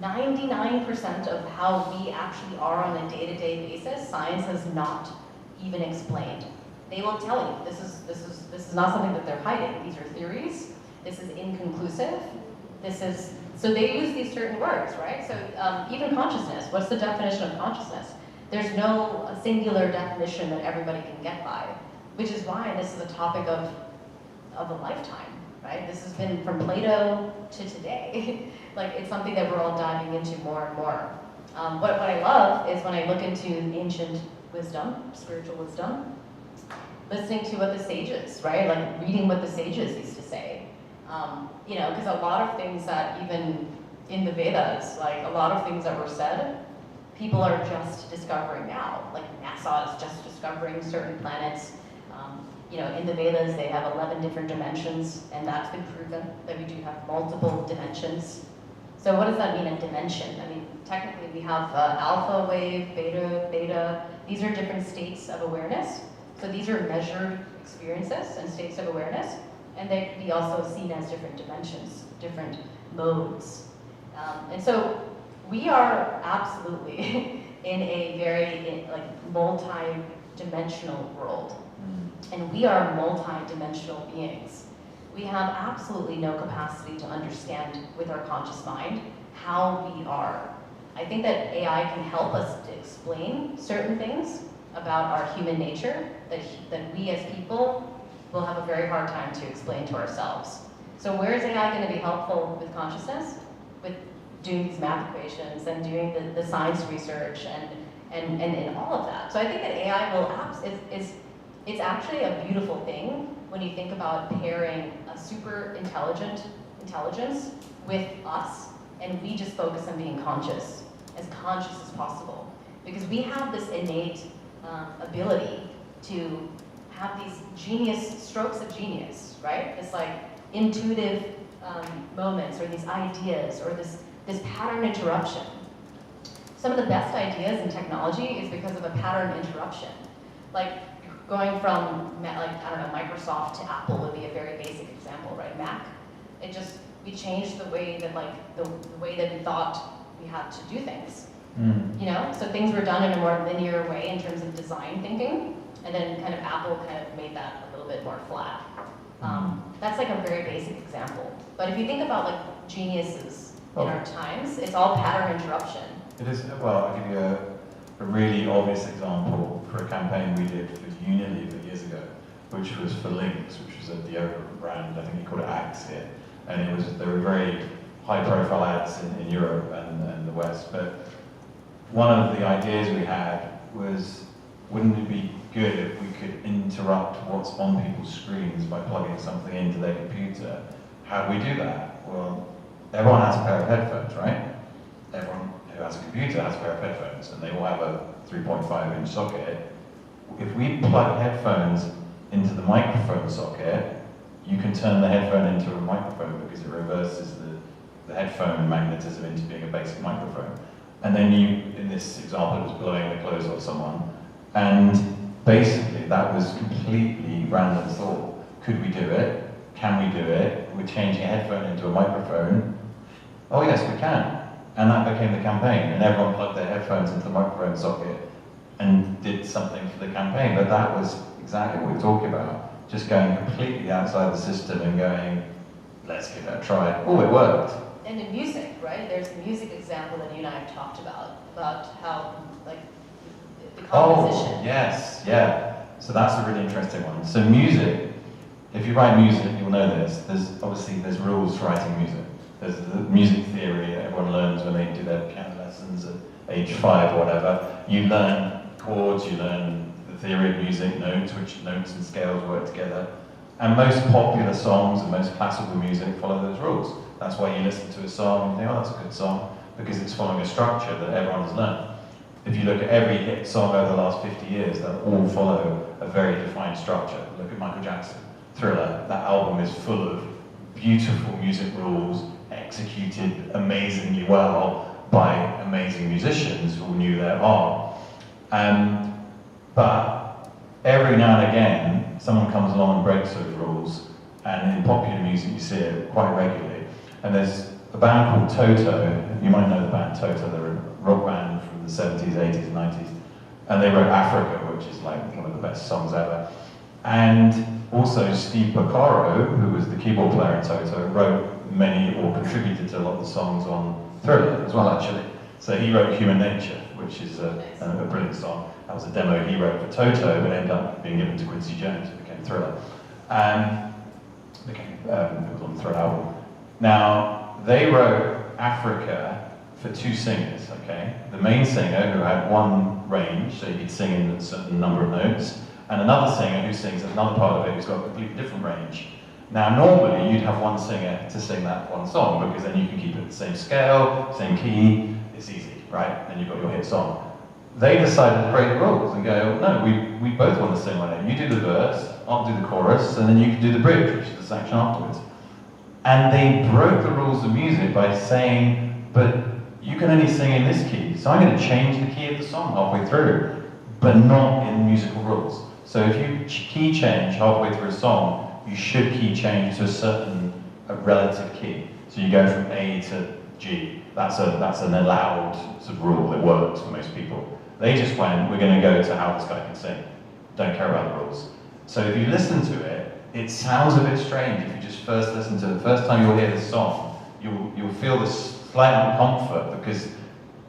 99% of how we actually are on a day-to-day basis, science has not even explained. They will tell you this is not something that they're hiding. These are theories. This is inconclusive. So they use these certain words, right? So even consciousness. What's the definition of consciousness? There's no singular definition that everybody can get by, which is why this is a topic of a lifetime, right? This has been from Plato to today. Like it's something that we're all diving into more and more. What I love is when I look into ancient wisdom, spiritual wisdom, listening to what the sages, right? Like reading what the sages used to say. Because a lot of things that even in the Vedas, like a lot of things that were said, people are just discovering now. Like NASA is just discovering certain planets. In the Vedas, they have 11 different dimensions, and that's been proven that we do have multiple dimensions. So what does that mean, a dimension? I mean, technically we have alpha wave, beta. These are different states of awareness. So these are measured experiences and states of awareness, and they can be also seen as different dimensions, different modes. And so we are absolutely in a very multi-dimensional world, and we are multi-dimensional beings. We have absolutely no capacity to understand with our conscious mind how we are. I think that AI can help us to explain certain things about our human nature that we as people will have a very hard time to explain to ourselves. So where is AI going to be helpful with consciousness? With doing these math equations and doing the science research and all of that. So I think that AI it's actually a beautiful thing when you think about pairing a super intelligence with us, and we just focus on being conscious as possible. Because we have this innate ability to have these strokes of genius, right? This like intuitive moments, or these ideas, or this pattern interruption. Some of the best ideas in technology is because of a pattern interruption. Like going from Microsoft to Apple would be a very basic example, right? Mac. We changed the way that the way that we thought we had to do things. So things were done in a more linear way in terms of design thinking, and then kind of Apple kind of made that a little bit more flat. That's like a very basic example. But if you think about like geniuses in our times, it's all pattern interruption. It is. Well, I'll give you a really obvious example for a campaign we did for Unilever years ago. which was for Lynx, which was a deodorant brand. I think he called it Axe here. And they were very high-profile ads in Europe and the West. But one of the ideas we had was, wouldn't it be good if we could interrupt what's on people's screens by plugging something into their computer? How do we do that? Well, everyone has a pair of headphones, right? Everyone who has a computer has a pair of headphones, and they all have a 3.5-inch socket. If we plug headphones into the microphone socket, you can turn the headphone into a microphone because it reverses the headphone magnetism into being a basic microphone. And then you, in this example, it was blowing the clothes off someone. And basically, that was completely random thought. Could we do it? Can we do it? We're changing a headphone into a microphone. Oh yes, we can. And that became the campaign. And everyone plugged their headphones into the microphone socket and did something for the campaign. But that was exactly what we're talking about. Just going completely outside the system and going, let's give it a try. Oh, it worked. And in music, right? There's the music example that you and I have talked about how, like, the composition. Oh, yes, yeah. So that's a really interesting one. So music, if you write music, you'll know this. There's rules for writing music. There's the music theory that everyone learns when they do their piano lessons at age 5 or whatever. You learn chords, you learn the theory of music, notes, which notes and scales work together. And most popular songs and most classical music follow those rules. That's why you listen to a song and think, oh, that's a good song, because it's following a structure that everyone has learned. If you look at every hit song over the last 50 years, they'll all follow a very defined structure. Look at Michael Jackson, Thriller. That album is full of beautiful music rules, executed amazingly well by amazing musicians who knew their art. But every now and again, someone comes along and breaks those rules, and in popular music you see it quite regularly. And there's a band called Toto. You might know the band Toto. They're a rock band from the 70s, 80s, and 90s. And they wrote Africa, which is like one of the best songs ever. And also Steve Porcaro, who was the keyboard player in Toto, wrote many or contributed to a lot of the songs on Thriller as well, actually. So he wrote Human Nature, which is a brilliant song. That was a demo he wrote for Toto, but ended up being given to Quincy Jones. It became Thriller. It was on the Thriller album. Now, they wrote Africa for 2 singers, okay? The main singer, who had one range, so he could sing in a certain number of notes, and another singer who sings another part of it who's got a completely different range. Now, normally, you'd have one singer to sing that one song, because then you can keep it the same scale, same key, it's easy, right? And you've got your hit song. They decided to break the rules and go, no, we both want to sing one name. You do the verse, I'll do the chorus, and then you can do the bridge, which is the section afterwards. And they broke the rules of music by saying, but you can only sing in this key, so I'm going to change the key of the song halfway through, but not in musical rules. So if you key change halfway through a song, you should key change to a certain relative key. So you go from A to G. That's an allowed sort of rule that works for most people. They just went, we're going to go to how this guy can sing. Don't care about the rules. So if you listen to it, it sounds a bit strange if you just first listen to it. The first time you'll hear this song, you'll feel this slight uncomfort because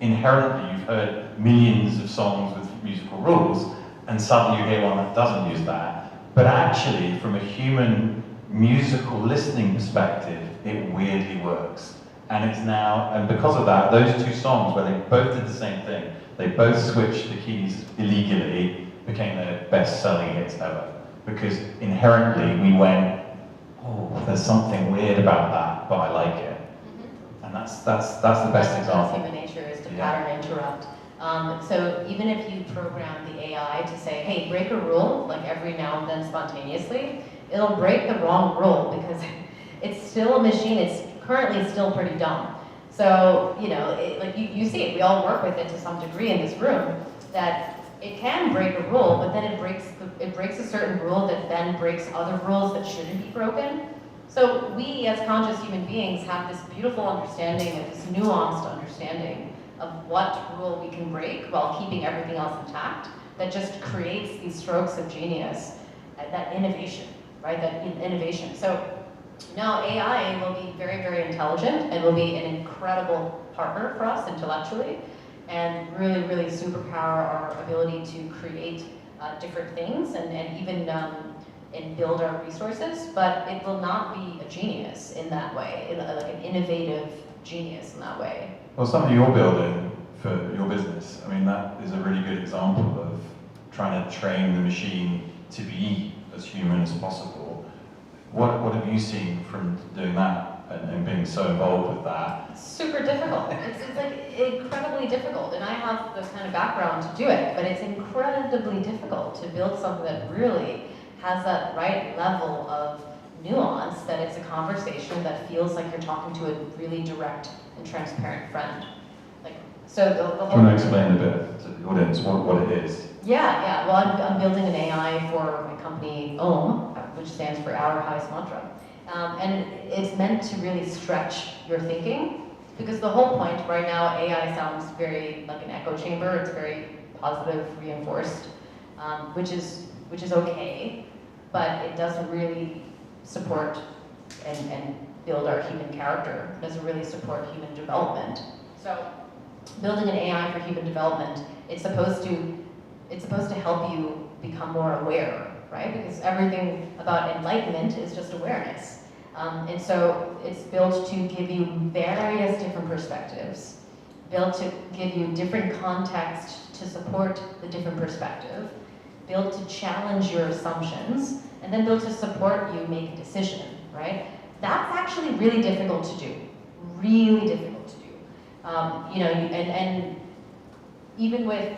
inherently you've heard millions of songs with musical rules, and suddenly you hear one that doesn't use that. But actually, from a human musical listening perspective, it weirdly works. And it's now, and because of that, those 2 songs where they both did the same thing, they both switched the keys illegally, became their best-selling hits ever. Because inherently we went, oh, there's something weird about that, but I like it. Mm-hmm. And that's the best example. That's human nature, is to pattern interrupt. So even if you program the AI to say, hey, break a rule, like every now and then spontaneously, it'll break the wrong rule because it's still a machine, it's currently still pretty dumb. So, you know, like you see it, we all work with it to some degree in this room, that it can break a rule, but then it breaks a certain rule that then breaks other rules that shouldn't be broken. So we, as conscious human beings, have this beautiful understanding, this nuanced understanding of what rule we can break while keeping everything else intact, that just creates these strokes of genius, that innovation, right? That innovation. So now AI will be very, very intelligent and will be an incredible partner for us intellectually, and really, really superpower our ability to create different things, and even and build our resources, but it will not be a genius in that way, like an innovative genius in that way. Well, something you're building for your business, I mean, that is a really good example of trying to train the machine to be as human as possible. What have you seen from doing that and being so involved with that? It's super difficult. It's like incredibly difficult, and I have the kind of background to do it, but it's incredibly difficult to build something that really has that right level of nuance, that it's a conversation that feels like you're talking to a really direct and transparent friend. Like, so the whole... Do you want to explain a bit to the audience what it is? Yeah. Well, I'm building an AI for my company, OM, which stands for Our Highest Mantra. And it's meant to really stretch your thinking, because the whole point right now, AI sounds very like an echo chamber. It's very positive, reinforced, which is okay, but it doesn't really support and build our human character. It doesn't really support human development. So building an AI for human development, it's supposed to help you become more aware, right? Because everything about enlightenment is just awareness. And so it's built to give you various different perspectives, built to give you different context to support the different perspective, built to challenge your assumptions, and then built to support you make a decision, right? That's actually really difficult to do, really difficult to do. You know, and even with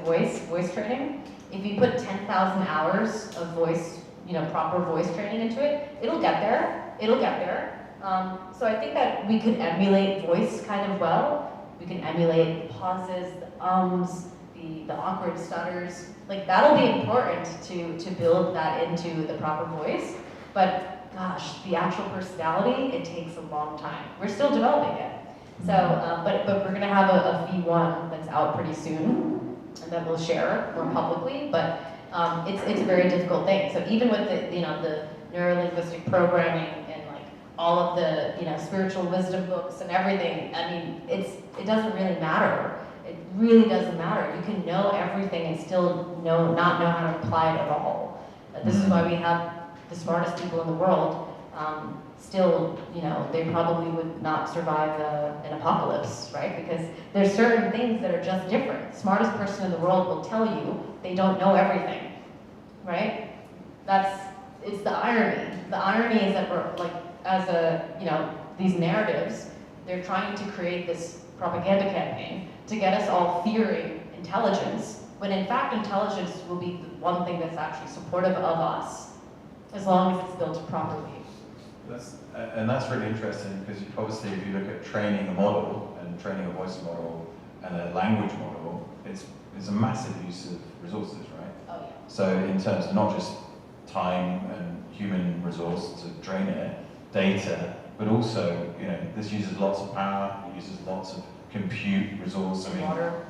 voice training, if you put 10,000 hours of voice, you know, proper voice training into it, it'll get there. So I think that we could emulate voice kind of well. We can emulate pauses, the ums, the awkward stutters. Like, that'll be important to build that into the proper voice. But gosh, the actual personality, it takes a long time. We're still developing it. So, but we're gonna have a V1 that's out pretty soon, and that we'll share more publicly. But it's a very difficult thing. So even with the neuro-linguistic programming and like all of the spiritual wisdom books and everything, I mean, it doesn't really matter. It really doesn't matter. You can know everything and still not know how to apply it at all. This is why we have the smartest people in the world. Still, they probably would not survive an apocalypse, right? Because there's certain things that are just different. The smartest person in the world will tell you they don't know everything, right? It's the irony. The irony is that we're like, these narratives, they're trying to create this propaganda campaign to get us all fearing intelligence, when in fact intelligence will be the one thing that's actually supportive of us, as long as it's built properly. That's really interesting, because obviously if you look at training a model and training a voice model and a language model, it's a massive use of resources, right? Oh, yeah. So in terms of not just time and human resource to train it, data, but also, this uses lots of power, it uses lots of compute resource, water.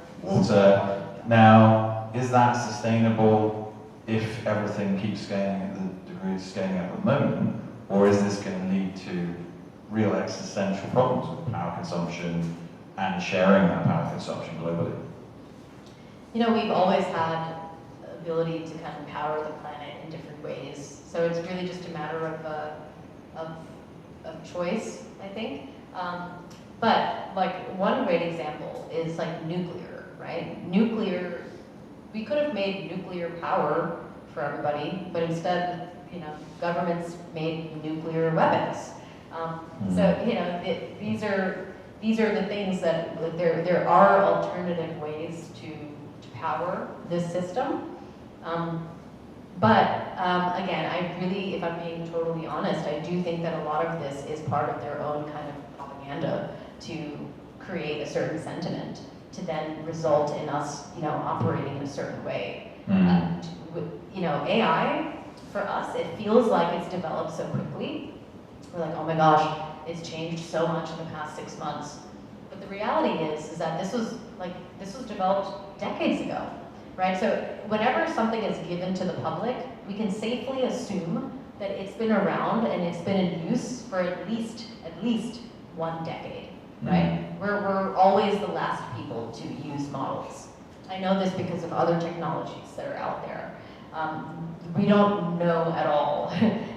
Now, is that sustainable if everything keeps scaling at the degree it's scaling at the moment? Or is this going to lead to real existential problems with power consumption and sharing that power consumption globally? We've always had the ability to kind of power the planet in different ways. So it's really just a matter of choice, I think. But like one great example is like nuclear, right? Nuclear, we could have made nuclear power for everybody, but instead, governments made nuclear weapons. So these are the things that there are alternative ways to power this system. But again, if I'm being totally honest, I do think that a lot of this is part of their own kind of propaganda to create a certain sentiment, to then result in us, operating in a certain way. AI, for us, it feels like it's developed so quickly. We're like, oh my gosh, it's changed so much in the past 6 months. But the reality is that this was developed decades ago, right? So whenever something is given to the public, we can safely assume that it's been around and it's been in use for at least 1 decade, right? We're always the last people to use models. I know this because of other technologies that are out there. We don't know at all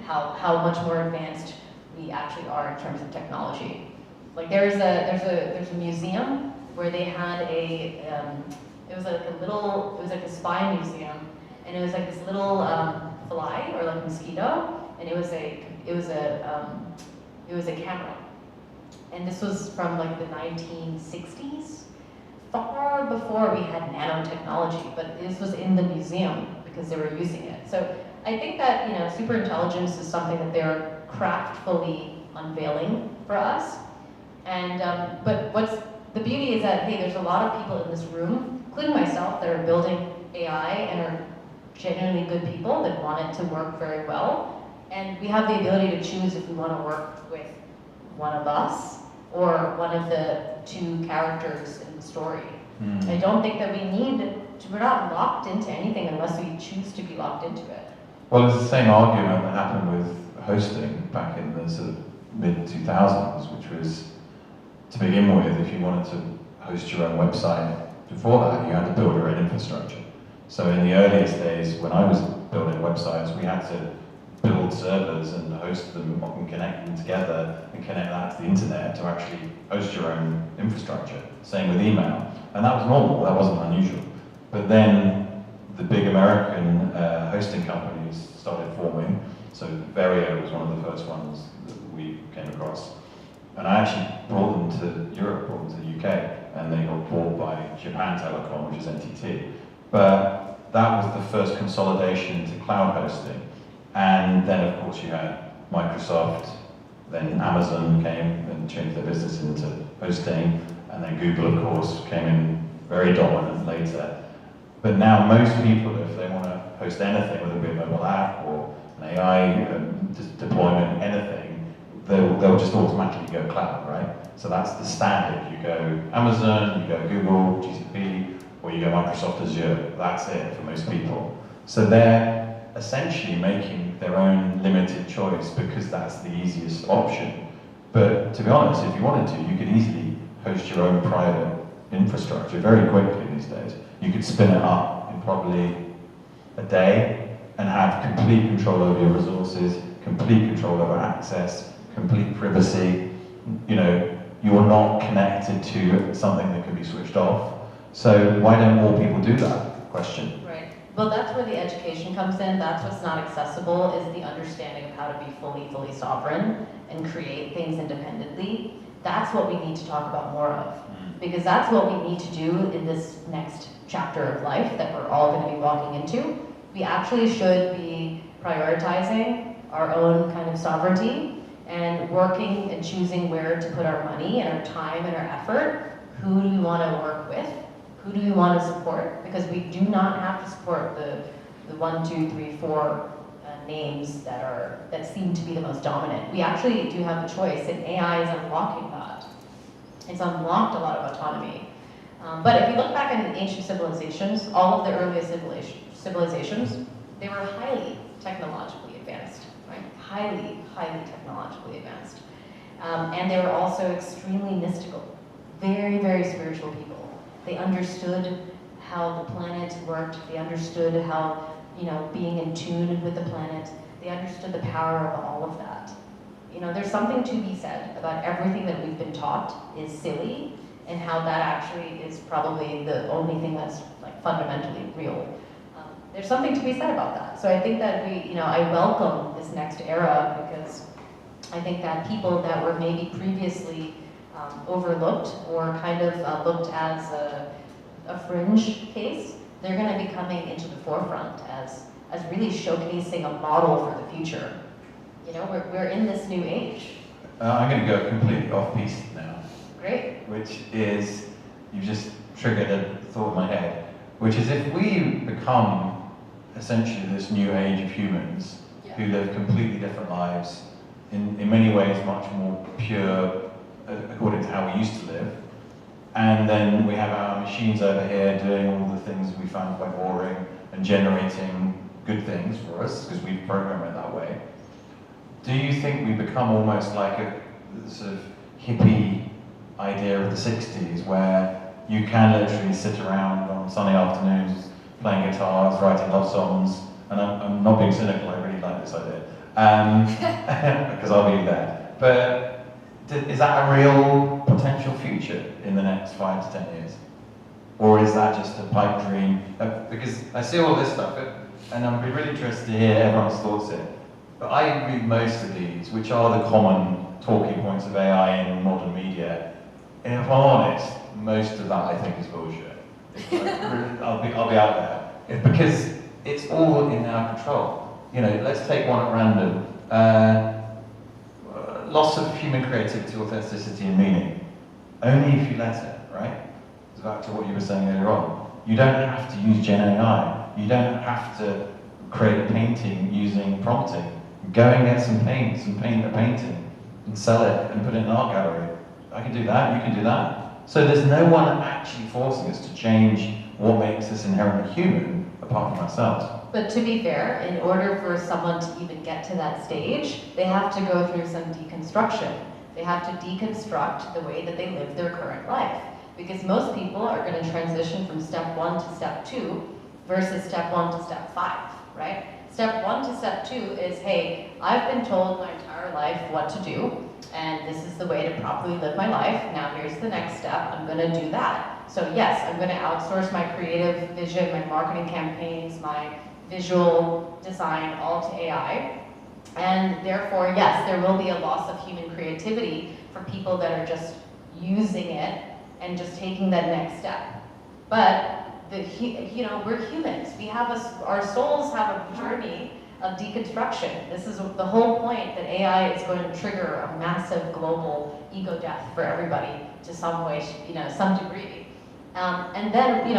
how much more advanced we actually are in terms of technology. Like there's a museum where they had it was like a spy museum, and it was like this little fly or like mosquito, and it was a camera, and this was from like the 1960s, far before we had nanotechnology, but this was in the museum because they were using it. So I think that, you know, superintelligence is something that they're craftfully unveiling for us. And but what's the beauty is that, hey, there's a lot of people in this room, including myself, that are building AI and are genuinely good people that want it to work very well. And we have the ability to choose if we want to work with one of us or one of the two characters in the story. I don't think that we're not locked into anything unless we choose to be locked into it. Well, it's the same argument that happened with hosting back in the sort of mid-2000s, which was, to begin with, if you wanted to host your own website, before that you had to build your own infrastructure. So in the earliest days, when I was building websites, we had to build servers and host them and connect them together and connect that to the internet to actually host your own infrastructure. Same with email. And that was normal, that wasn't unusual. But then the big American hosting companies started forming. So Verio was one of the first ones that we came across. And I actually brought them to Europe, brought them to the UK, and they got bought by Japan Telecom, which is NTT. But that was the first consolidation into cloud hosting. And then, of course, you had Microsoft, then Amazon came and changed their business into hosting, and then Google, of course, came in very dominant later. But now most people, if they want to host anything, whether it be a mobile app or an AI deployment, anything, they'll just automatically go cloud, right? So that's the standard. You go Amazon, you go Google, GCP, or you go Microsoft Azure. That's it for most people. So they're essentially making their own limited choice because that's the easiest option. But to be honest, if you wanted to, you could easily host your own private infrastructure very quickly these days. You could spin it up in probably a day and have complete control over your resources, complete control over access, complete privacy. You know, you're not connected to something that can be switched off. So why don't more people do that? Question. Right. Well, that's where the education comes in. That's what's not accessible, is the understanding of how to be fully sovereign and create things independently. That's what we need to talk about more of, because that's what we need to do in this next chapter of life that we're all going to be walking into. We actually should be prioritizing our own kind of sovereignty and working and choosing where to put our money and our time and our effort. Who do we want to work with? Who do we want to support? Because we do not have to support the 1, 2, 3, 4 names that seem to be the most dominant. We actually do have a choice, and AI is unlocking that. It's unlocked a lot of autonomy. But if you look back in ancient civilizations, all of the earliest civilizations, they were highly technologically advanced, right? Highly technologically advanced. And they were also extremely mystical, very spiritual people. They understood how the planet worked. They understood how, you know, being in tune with the planet. They understood the power of all of that. You know, there's something to be said about everything that we've been taught is silly, and how that actually is probably the only thing that's like fundamentally real. There's something to be said about that. So I think that I welcome this next era, because I think that people that were maybe previously overlooked or kind of looked as a fringe case, they're going to be coming into the forefront as really showcasing a model for the future. You know, we're in this new age. I'm going to go completely off-piste now. Great. Which is, you've just triggered a thought in my head, which is if we become essentially this new age of humans who live completely different lives, in many ways much more pure according to how we used to live, and then we have our machines over here doing all the things we found quite boring and generating good things for us because we've programmed it that way. Do you think we become almost like a sort of hippie idea of the 60s, where you can literally sit around on sunny afternoons playing guitars, writing love songs, and I'm not being cynical, I really like this idea, because I'll be there. But is that a real potential future in the next 5 to 10 years? Or is that just a pipe dream? Because I see all this stuff, and I'm really interested to hear everyone's thoughts here. But I read most of these, which are the common talking points of AI in modern media. And if I'm honest, most of that I think is bullshit. I'll be out there. Because it's all in our control. You know, let's take one at random. Loss of human creativity, authenticity, and meaning. Only if you let it, right? It's back to what you were saying earlier on. You don't have to use Gen AI. You don't have to create a painting using prompting. Go and get some paints and paint a painting and sell it and put it in an art gallery. I can do that, you can do that. So there's no one actually forcing us to change what makes us inherently human apart from ourselves. But to be fair, in order for someone to even get to that stage, they have to go through some deconstruction. They have to deconstruct the way that they live their current life. Because most people are going to transition from step 1 to step 2 versus step 1 to step 5, right? Step 1 to step 2 is, hey, I've been told my entire life what to do, and this is the way to properly live my life. Now here's the next step, I'm gonna do that. So yes, I'm gonna outsource my creative vision, my marketing campaigns, my visual design, all to AI. And therefore, yes, there will be a loss of human creativity for people that are just using it and just taking that next step. But we're humans. We have our souls have a journey of deconstruction. This is the whole point, that AI is going to trigger a massive global ego death for everybody to some way, some degree. And then,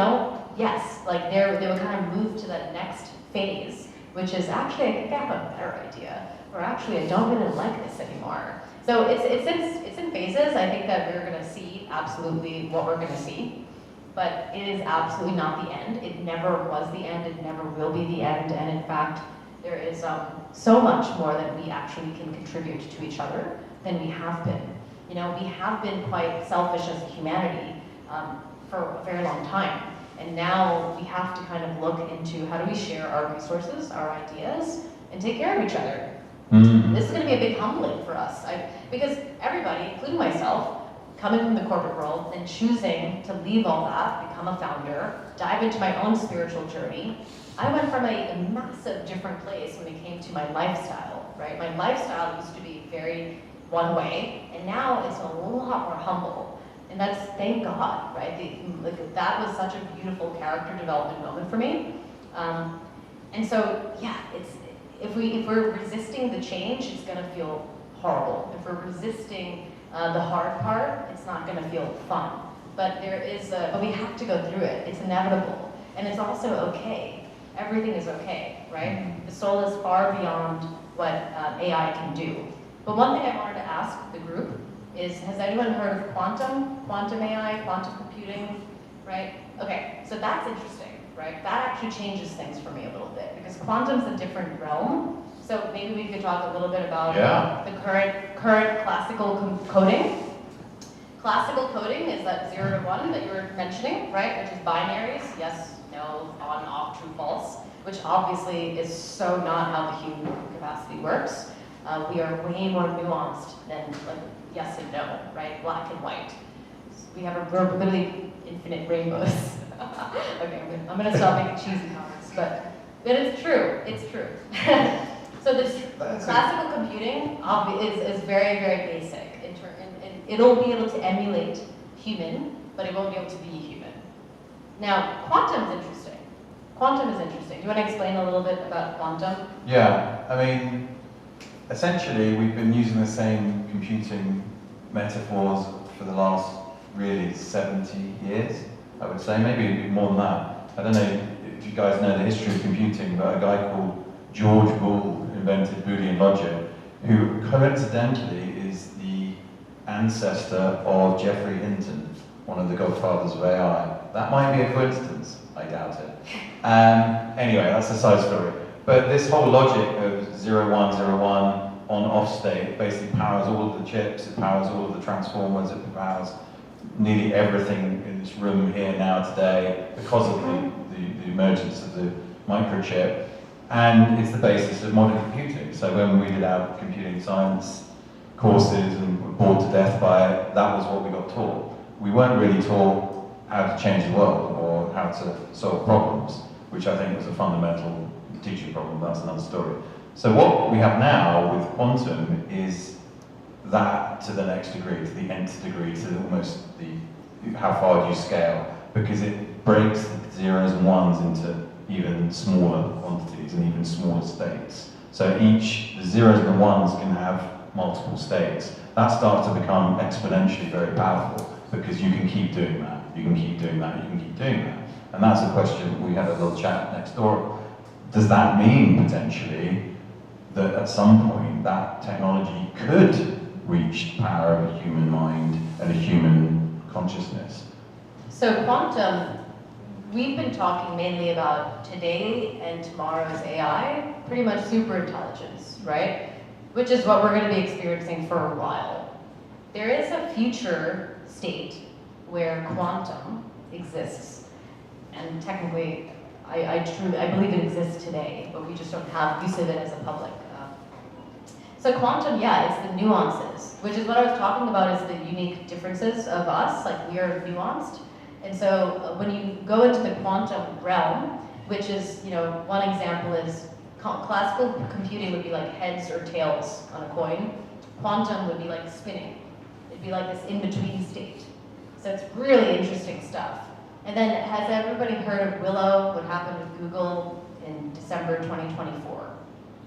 yes, like they will kind of move to that next phase, which is actually, I think I have a better idea, or actually I don't really like this anymore. So it's in phases. I think that we're going to see absolutely what we're going to see. But it is absolutely not the end. It never was the end. It never will be the end. And in fact, there is so much more that we actually can contribute to each other than we have been. We have been quite selfish as a humanity for a very long time. And now we have to kind of look into how do we share our resources, our ideas, and take care of each other. Mm-hmm. This is going to be a big humbling for us. Because everybody, including myself, coming from the corporate world and choosing to leave all that, become a founder, dive into my own spiritual journey, I went from a massive different place when it came to my lifestyle, right? My lifestyle used to be very one way, and now it's a lot more humble. And that's, thank God, right? That was such a beautiful character development moment for me. And so, yeah, if we're resisting the change, it's gonna feel horrible. If we're resisting the hard part, it's not going to feel fun. But but we have to go through it. It's inevitable. And it's also okay. Everything is okay, right? The soul is far beyond what AI can do. But one thing I wanted to ask the group is, has anyone heard of quantum AI, quantum computing, right? Okay, so that's interesting, right? That actually changes things for me a little bit, because quantum's a different realm. So maybe we could talk a little bit about the current classical coding. Classical coding is that 0 to 1 that you were mentioning, right? Which is binaries, yes, no, on, off, true, false, which obviously is so not how the human capacity works. We are way more nuanced than like yes and no, right? Black and white. We're literally infinite rainbows. Okay, I'm gonna stop making cheesy comments, but it's true. It's true. So this classical computing is very, very basic. It'll be able to emulate human, but it won't be able to be human. Now, quantum is interesting. Quantum is interesting. Do you want to explain a little bit about quantum? Yeah, I mean, essentially we've been using the same computing metaphors for the last really 70 years, I would say, maybe a bit more than that. I don't know if you guys know the history of computing, but a guy called George Boole invented Boolean logic, who coincidentally is the ancestor of Geoffrey Hinton, one of the godfathers of AI. That might be a coincidence, I doubt it. Anyway, that's a side story. But this whole logic of 0, 1, 0, 1, on-off state basically powers all of the chips, it powers all of the transformers, it powers nearly everything in this room here now today because of the emergence of the microchip. And it's the basis of modern computing. So when we did our computing science courses and were bored to death by it, that was what we got taught. We weren't really taught how to change the world or how to solve problems, which I think was a fundamental teaching problem. That's another story. So what we have now with quantum is that to the next degree, to the nth degree, to almost how far do you scale, because it breaks the zeros and ones into even smaller quantities and even smaller states. So the zeros and the ones can have multiple states. That starts to become exponentially very powerful, because you can keep doing that, you can keep doing that, you can keep doing that. And that's a question, we had a little chat next door. Does that mean potentially that at some point that technology could reach the power of a human mind and a human consciousness? So quantum, we've been talking mainly about today and tomorrow's AI, pretty much superintelligence, right? Which is what we're going to be experiencing for a while. There is a future state where quantum exists, and technically, I believe it exists today, but we just don't have use of it as a public. So quantum, yeah, it's the nuances, which is what I was talking about, is the unique differences of us, like we are nuanced. And so when you go into the quantum realm, which is, one example is classical computing would be like heads or tails on a coin. Quantum would be like spinning. It'd be like this in-between state. So it's really interesting stuff. And then has everybody heard of Willow, what happened with Google in December 2024?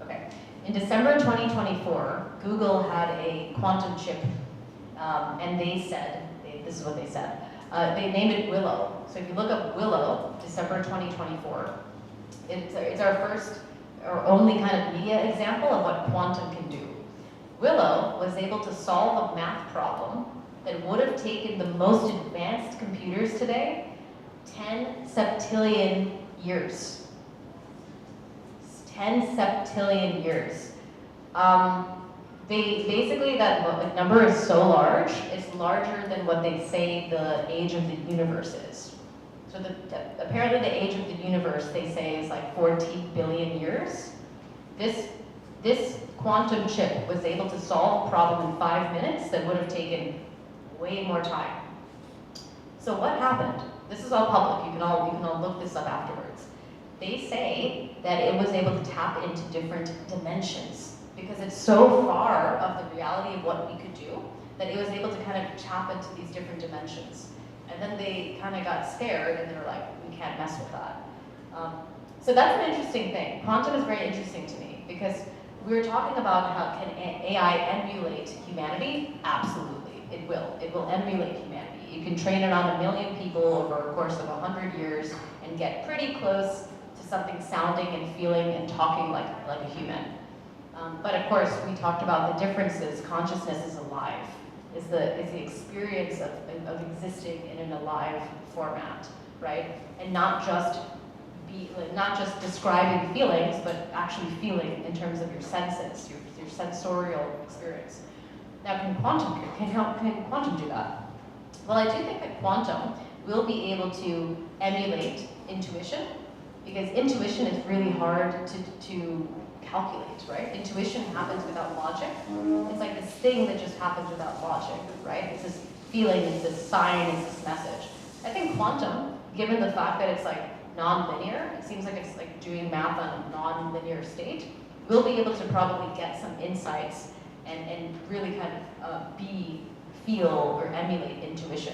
Okay. In December 2024, Google had a quantum chip, and they said, this is what they said, they named it Willow. So if you look up Willow, December 2024, it's our first or only kind of media example of what quantum can do. Willow was able to solve a math problem that would have taken the most advanced computers today 10 septillion years. 10 septillion years. Basically that number is so large, it's larger than what they say the age of the universe is. So apparently the age of the universe, they say, is like 14 billion years. This quantum chip was able to solve a problem in 5 minutes that would have taken way more time. So what happened? This is all public, you can all look this up afterwards. They say that it was able to tap into different dimensions because it's so far of the reality of what we could do that it was able to kind of tap into these different dimensions. And then they kind of got scared and they were like, we can't mess with that. So that's an interesting thing. Quantum is very interesting to me because we were talking about how can AI emulate humanity? Absolutely, it will. It will emulate humanity. You can train it on 1 million people over a course of 100 years and get pretty close to something sounding and feeling and talking like a human. But of course, we talked about the differences. Consciousness is alive. Is the experience of existing in an alive format, right? And not just describing feelings, but actually feeling in terms of your senses, your sensorial experience. Now, can quantum do that? Well, I do think that quantum will be able to emulate intuition, because intuition is really hard to calculate, right? Intuition happens without logic. It's like this thing that just happens without logic, right? It's this feeling, it's this sign, it's this message. I think quantum, given the fact that it's like non-linear, it seems like it's like doing math on a non-linear state, we'll be able to probably get some insights and really kind of feel or emulate intuition.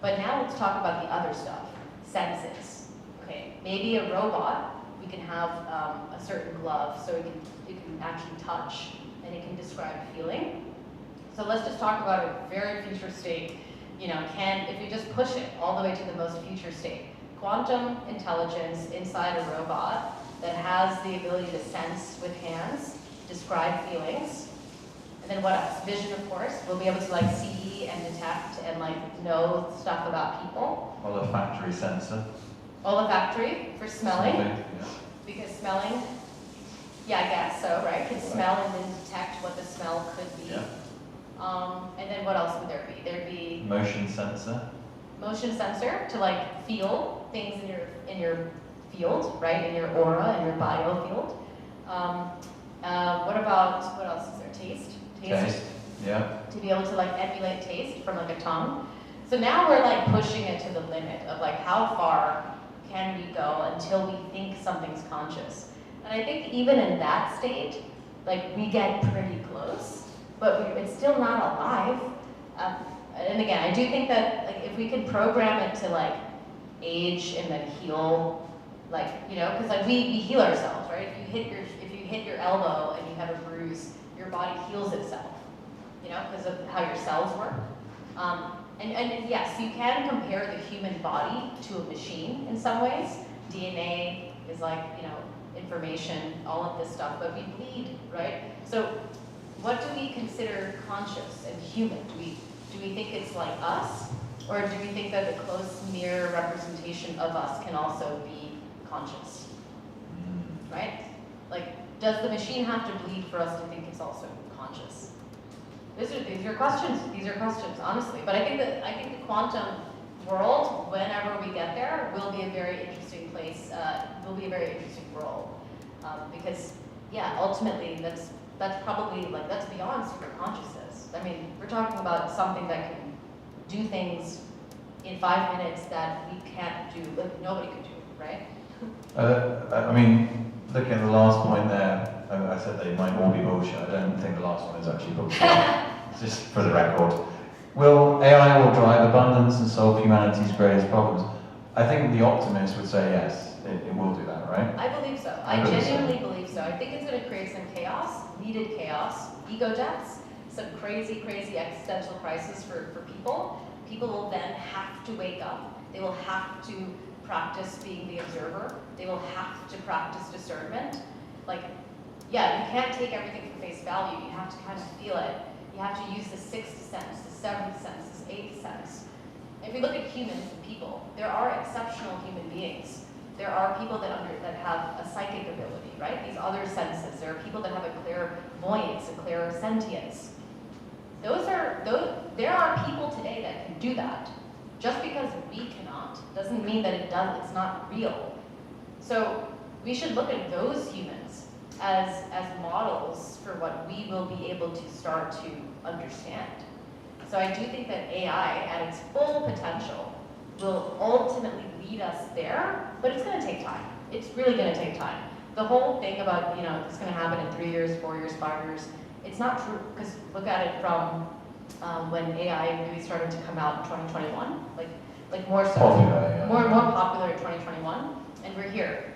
But now let's talk about the other stuff, senses. Okay, maybe a robot, we can have a certain glove so it can actually touch and it can describe feeling. So let's just talk about a very future state. If we just push it all the way to the most future state, quantum intelligence inside a robot that has the ability to sense with hands, describe feelings, and then what else? Vision, of course. We'll be able to see and detect and know stuff about people. Olfactory sensor. Olfactory for smelling. Yeah. Because smelling, yeah, I guess so, right? Can smell and then detect what the smell could be. Yeah. And then what else would there be? There'd be Motion sensor. motion sensor to feel things in your field, right, in your aura, in your bio field. What else is there? Taste? Taste, yeah. To be able to like emulate taste from like a tongue. So now we're like pushing it to the limit of like how far can we go until we think something's conscious. And I think even in that state, like we get pretty close, but it's still not alive. And again, I do think that like if we could program it to like age and then heal, like, you know, because like we heal ourselves, right? If you hit your elbow and you have a bruise, your body heals itself, you know, because of how your cells work. And yes, you can compare the human body to a machine in some ways. DNA is like, you know, information, all of this stuff, but we bleed, right? So what do we consider conscious and human? Do we think it's like us? Or do we think that a close mirror representation of us can also be conscious, right? Like, does the machine have to bleed for us to think it's also conscious? These are questions. These are questions, honestly. But I think the quantum world, whenever we get there, will be a very interesting place. Will be a very interesting world because, yeah, ultimately that's probably like that's beyond super consciousness. I mean, we're talking about something that can do things in 5 minutes that we can't do, like nobody could do, right? I mean, looking at the last point there, I said they might all be bullshit. I don't think the last one is actually bullshit. Just for the record. AI will drive abundance and solve humanity's greatest problems? I think the optimist would say yes, it will do that, right? I believe so. I genuinely believe so. I think it's going to create some chaos, needed chaos, ego deaths, some crazy existential crisis for people. People will then have to wake up. They will have to practice being the observer. They will have to practice discernment. Like, yeah, you can't take everything for face value. You have to kind of feel it. You have to use the sixth sense, the seventh sense, the eighth sense. If you look at humans and people, there are exceptional human beings. There are people that have a psychic ability, right? These other senses. There are people that have a clairvoyance, a clairsentience. There are people today that can do that. Just because we cannot doesn't mean that it's not real. So we should look at those humans as models for what we will be able to start to understand. So I do think that AI at its full potential will ultimately lead us there, but it's going to take time. It's really going to take time. The whole thing about, you know, it's going to happen in 3 years, 4 years, 5 years, it's not true, because look at it from when AI really started to come out in 2021, like more so, Popular, yeah. more and more popular in 2021, and we're here.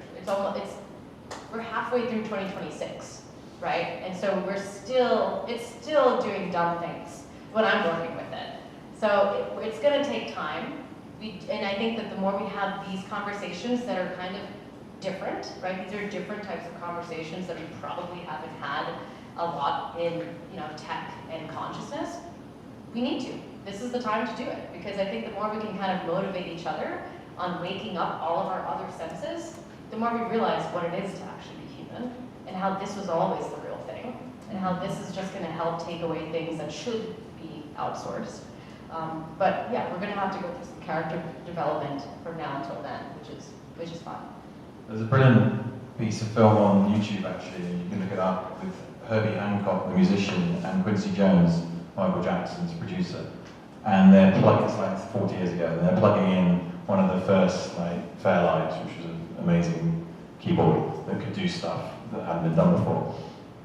We're halfway through 2026, right? And so it's still doing dumb things when I'm working with it. So it's going to take time. And I think that the more we have these conversations that are kind of different, right? These are different types of conversations that we probably haven't had a lot in, you know, tech and consciousness. We need to. This is the time to do it, because I think the more we can kind of motivate each other on waking up all of our other senses, the more we realize what it is to actually be human, and how this was always the real thing, and how this is just going to help take away things that should be outsourced. But yeah, we're going to have to go through some character development from now until then, which is fun. There's a brilliant piece of film on YouTube, actually, and you can look it up, with Herbie Hancock, the musician, and Quincy Jones, Michael Jackson's producer. And they're plugging, it's like 40 years ago, and they're plugging in one of the first like Fairlights, which was an amazing keyboard that could do stuff that hadn't been done before.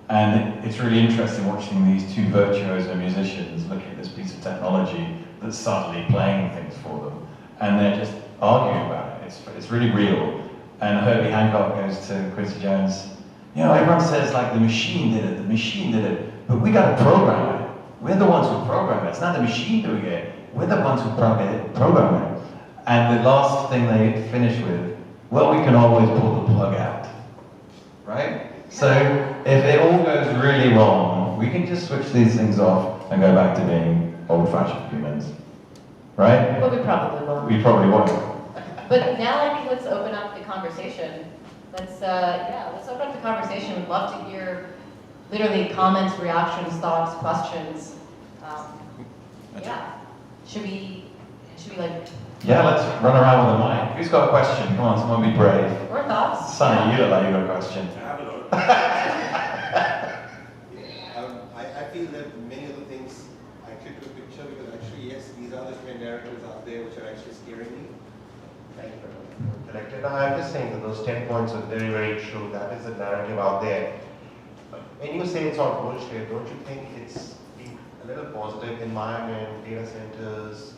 And it's really interesting watching these two virtuoso musicians look at this piece of technology that's suddenly playing things for them. And they're just arguing about it. It's really real. And Herbie Hancock goes to Quincy Jones, you know, everyone says like the machine did it, but we got to program it. We're the ones who program it. It's not the machine doing it. We're the ones who program it. And the last thing they finish with, well, we can always pull the plug out, right? So if it all goes really wrong, we can just switch these things off and go back to being old-fashioned humans, right? But we probably won't. We probably won't. But now I think let's open up the conversation. Let's open up the conversation. We'd love to hear literally comments, reactions, thoughts, questions. Yeah. Should we like Yeah, let's run around with a mic. Who's got a question? Come on, someone be brave. Or thoughts? Sonny, you look like you got a question. I have a lot. I feel that many of the things actually took a picture because actually, yes, these are the twin narratives out there which are actually scaring me. Thank you very much. Corrected. I'm just saying that those 10 points are very, very true. That is the narrative out there. When you say it's all bullshit, don't you think it's a little positive? Environment, data centers.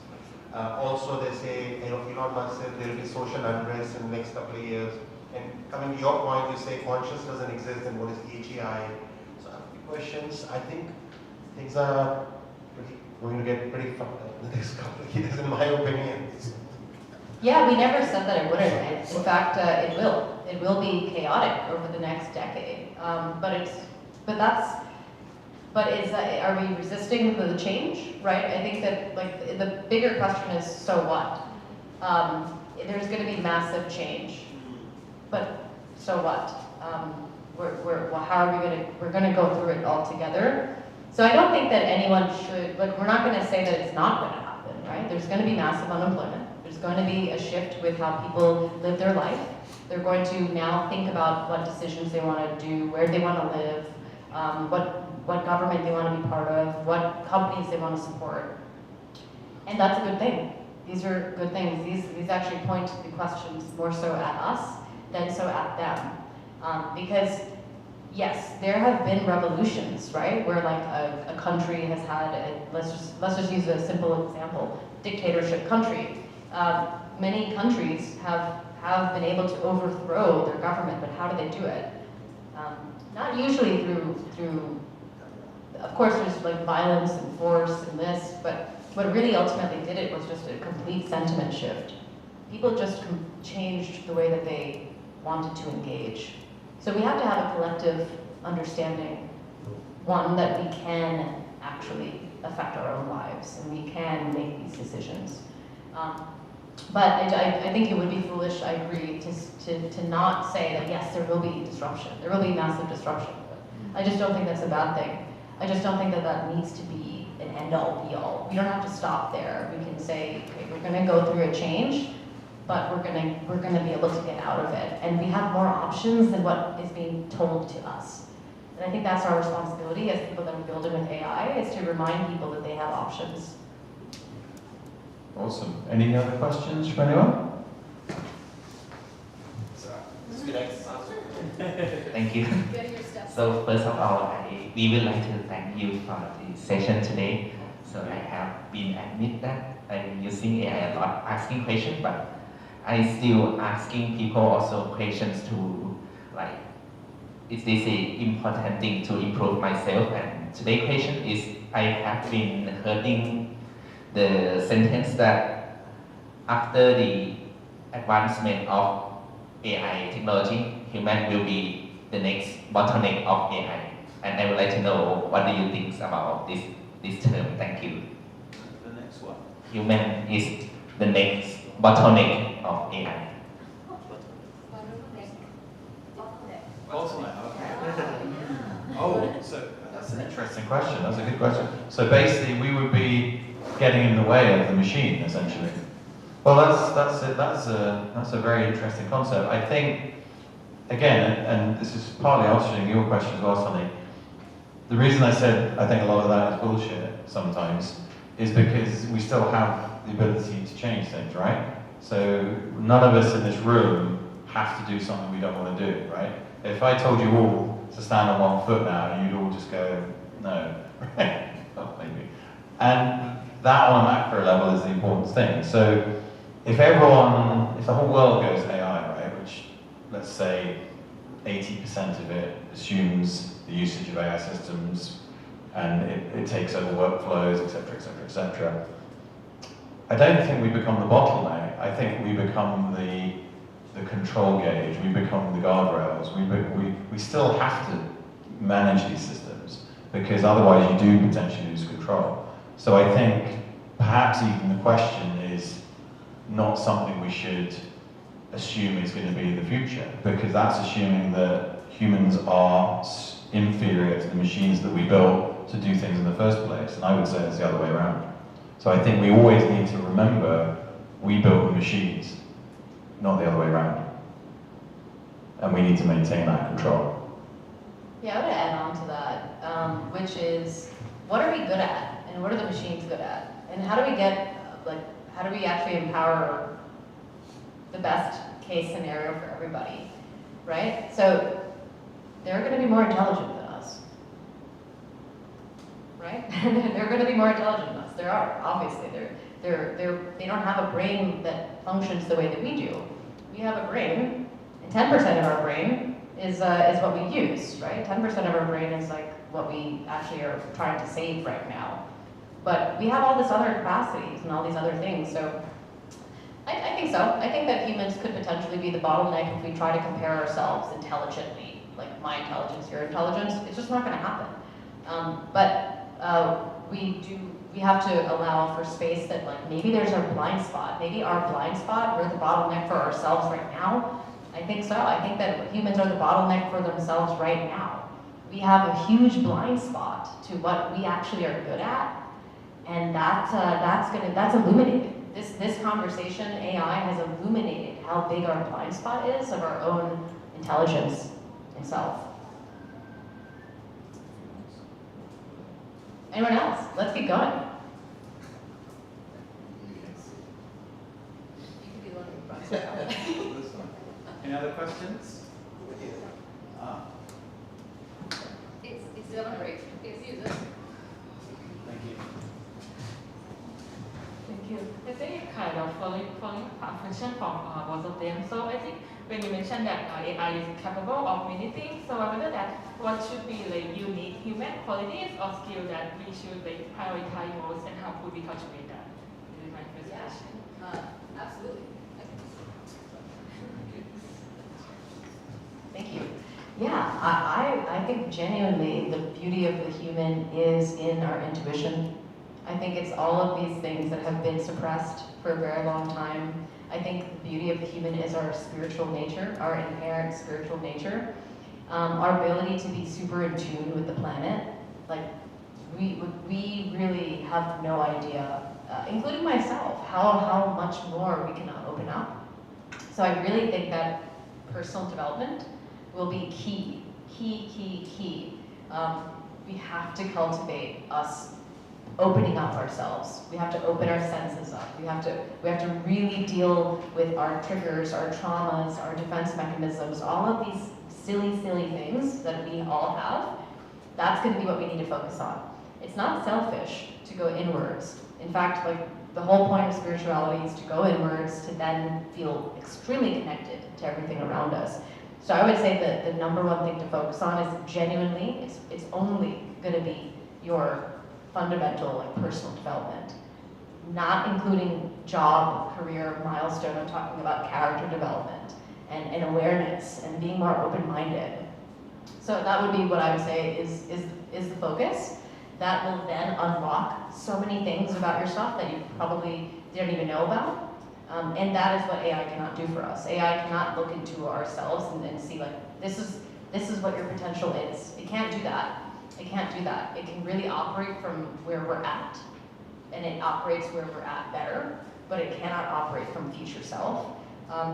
Also, they say, Elon Musk said there will be social unrest in the next couple of years. And coming to your point, you say consciousness doesn't exist, and what is AGI? So I have a few questions. I think things are going to get pretty fucked up in the next couple of years, in my opinion. Yeah, we never said that it wouldn't. In fact, it will. It will be chaotic over the next decade. Are we resisting the change? Right? I think that the bigger question is, so what? There's going to be massive change, but so what? How are we going to? We're going to go through it all together. So I don't think that anyone should. We're not going to say that it's not going to happen. Right? There's going to be massive unemployment. There's going to be a shift with how people live their life. They're going to now think about what decisions they want to do, where they want to live, what government they want to be part of, what companies they want to support. And that's a good thing. These are good things. These actually point the questions more so at us than so at them. Because yes, there have been revolutions, right? Where like a country has had, let's just use a simple example, dictatorship country. Many countries have been able to overthrow their government, but how do they do it? Not usually through, of course there's like violence and force and this, but what really ultimately did it was just a complete sentiment shift. People just changed the way that they wanted to engage. So we have to have a collective understanding, one, that we can actually affect our own lives and we can make these decisions. But I think it would be foolish, I agree, to not say that yes, there will be disruption. There will be massive disruption. But I just don't think that's a bad thing. I just don't think that that needs to be an end-all, be-all. We don't have to stop there. We can say, okay, we're going to go through a change, but we're going to be able to get out of it. And we have more options than what is being told to us. And I think that's our responsibility as people that are building with AI, is to remind people that they have options. Awesome. Any other questions from anyone? Thank you. So first of all, we would like to thank you for the session today. So I have been admit that I'm using AI a lot, asking questions, but I still asking people also questions to like, is this an important thing to improve myself? And today's question is, I have been hearing the sentence that after the advancement of AI technology, human will be the next bottleneck of AI. And I would like to know, what do you think about this term? Thank you. The next one. Human is the next bottleneck of AI. Bottleneck, okay. Oh, so that's an interesting question. That's a good question. So basically, we would be getting in the way of the machine, essentially. Well, that's a very interesting concept. I think, again, and this is partly answering your question as well, Sonny. The reason I said I think a lot of that is bullshit sometimes is because we still have the ability to change things, right? So none of us in this room have to do something we don't want to do, right? If I told you all to stand on 1 foot now, you'd all just go, no, right? Oh, maybe. And that on a macro level is the important thing. So if the whole world goes AI, right, which let's say 80% of it assumes the usage of AI systems and it takes over workflows, etc., etc., etc. I don't think we become the bottleneck. I think we become the control gauge. We become the guardrails. We still have to manage these systems because otherwise you do potentially lose control. So I think perhaps even the question is not something we should assume is going to be the future, because that's assuming that humans are inferior to the machines that we built to do things in the first place, and I would say it's the other way around. So I think we always need to remember We build the machines, not the other way around. And we need to maintain that control. Yeah, I would add on to that, which is, what are we good at, and what are the machines good at, and how do we get, how do we actually empower the best case scenario for everybody, right? So they're going to be more intelligent than us, right? They're going to be more intelligent than us. There are, obviously. They don't have a brain that functions the way that we do. We have a brain, and 10% of our brain is what we use, right? 10% of our brain is like what we actually are trying to save right now. But we have all this other capacities and all these other things, so I think so. I think that humans could potentially be the bottleneck if we try to compare ourselves intelligently, like my intelligence, your intelligence. It's just not going to happen. We have to allow for space that, like, maybe there's a blind spot. Maybe our blind spot, we're the bottleneck for ourselves right now. I think so. I think that humans are the bottleneck for themselves right now. We have a huge blind spot to what we actually are good at, and that's illuminated. This conversation, AI, has illuminated how big our blind spot is of our own intelligence and self. Anyone else? Let's keep going. Any other questions? It's great. It's user. Thank you. Thank you. I think kind of following up question from both of them. So I think when you mentioned that AI is capable of many things, so I wonder that what should be the unique human qualities or skill that we should prioritize most, and how could we cultivate that? This is my first question. Absolutely. Thank you. Yeah, I think genuinely the beauty of the human is in our intuition. I think it's all of these things that have been suppressed for a very long time. I think the beauty of the human is our spiritual nature, our inherent spiritual nature, our ability to be super in tune with the planet. Like, we really have no idea, including myself, how much more we can open up. So I really think that personal development will be key. We have to cultivate us opening up ourselves. We have to open our senses up. We have to really deal with our triggers, our traumas, our defense mechanisms, all of these silly things that we all have. That's going to be what we need to focus on. It's not selfish to go inwards. In fact, like, the whole point of spirituality is to go inwards to then feel extremely connected to everything around us. So I would say that the number one thing to focus on is genuinely, it's only going to be your fundamental, like, personal development, not including job, career, milestone. I'm talking about character development and awareness and being more open-minded. So that would be what I would say is the focus. That will then unlock so many things about yourself that you probably didn't even know about. And that is what AI cannot do for us. AI cannot look into ourselves and see, like, this is what your potential is. It can't do that. It can't do that. It can really operate from where we're at, and it operates where we're at better, but it cannot operate from future self.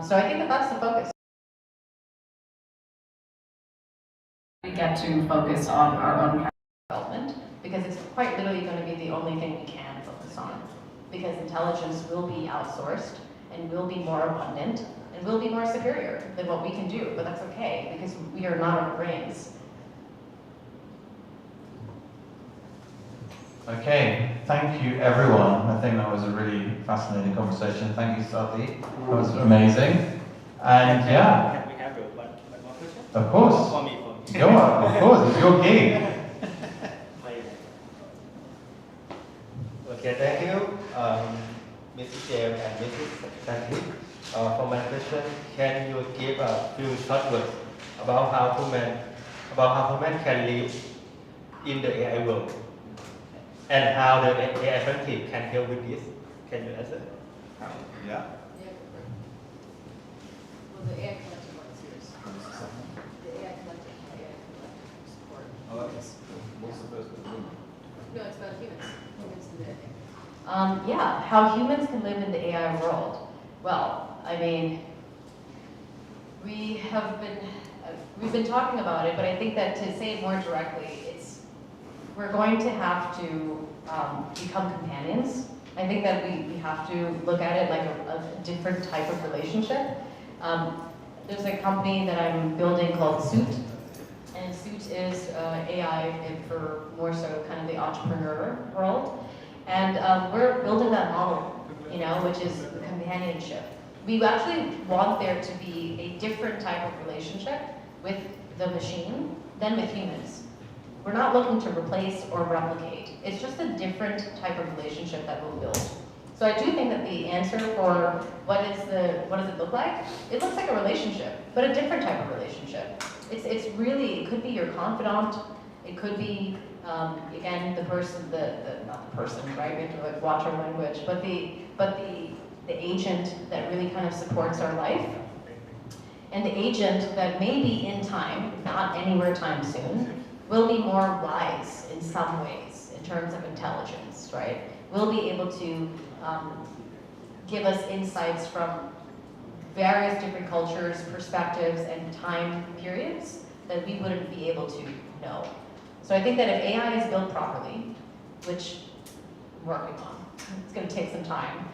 So I think that that's the focus. We get to focus on our own character development, because it's quite literally going to be the only thing we can focus on. Because intelligence will be outsourced, and will be more abundant, and will be more superior than what we can do, but that's okay, because we are not our brains. Okay, thank you everyone. I think that was a really fascinating conversation. Thank you, Sathi. That was amazing. And yeah. Can we have one more question? Of course. For me. Go on, of course, it's your gig. Okay, thank you, Mrs. James and Mrs. Sathi. For my question, can you give a few short words about how human can live in the AI world, and how the AI perspective can help with this? Can you answer? Yeah. Well, the AI collective one's yours. The AI collective, support. Oh, that's what's the first one? No, it's about humans. Humans in the Yeah, how humans can live in the AI world. Well, I mean, we've been talking about it, but I think that to say it more directly, we're going to have to become companions. I think that we have to look at it like a different type of relationship. There's a company that I'm building called Suit, and Suit is AI for more so kind of the entrepreneur world. And we're building that model, which is the companionship. We actually want there to be a different type of relationship with the machine than with humans. We're not looking to replace or replicate. It's just a different type of relationship that we'll build. So I do think that the answer for what does it look like? It looks like a relationship, but a different type of relationship. It's really, it could be your confidant, it could be, again, the person, not the person, right? We have to like watch our language, but the agent that really kind of supports our life. And the agent that maybe in time, not anywhere time soon, will be more wise in some ways in terms of intelligence, right? We'll be able to give us insights from various different cultures, perspectives, and time periods that we wouldn't be able to know. So I think that if AI is built properly, which I'm working on, it's going to take some time,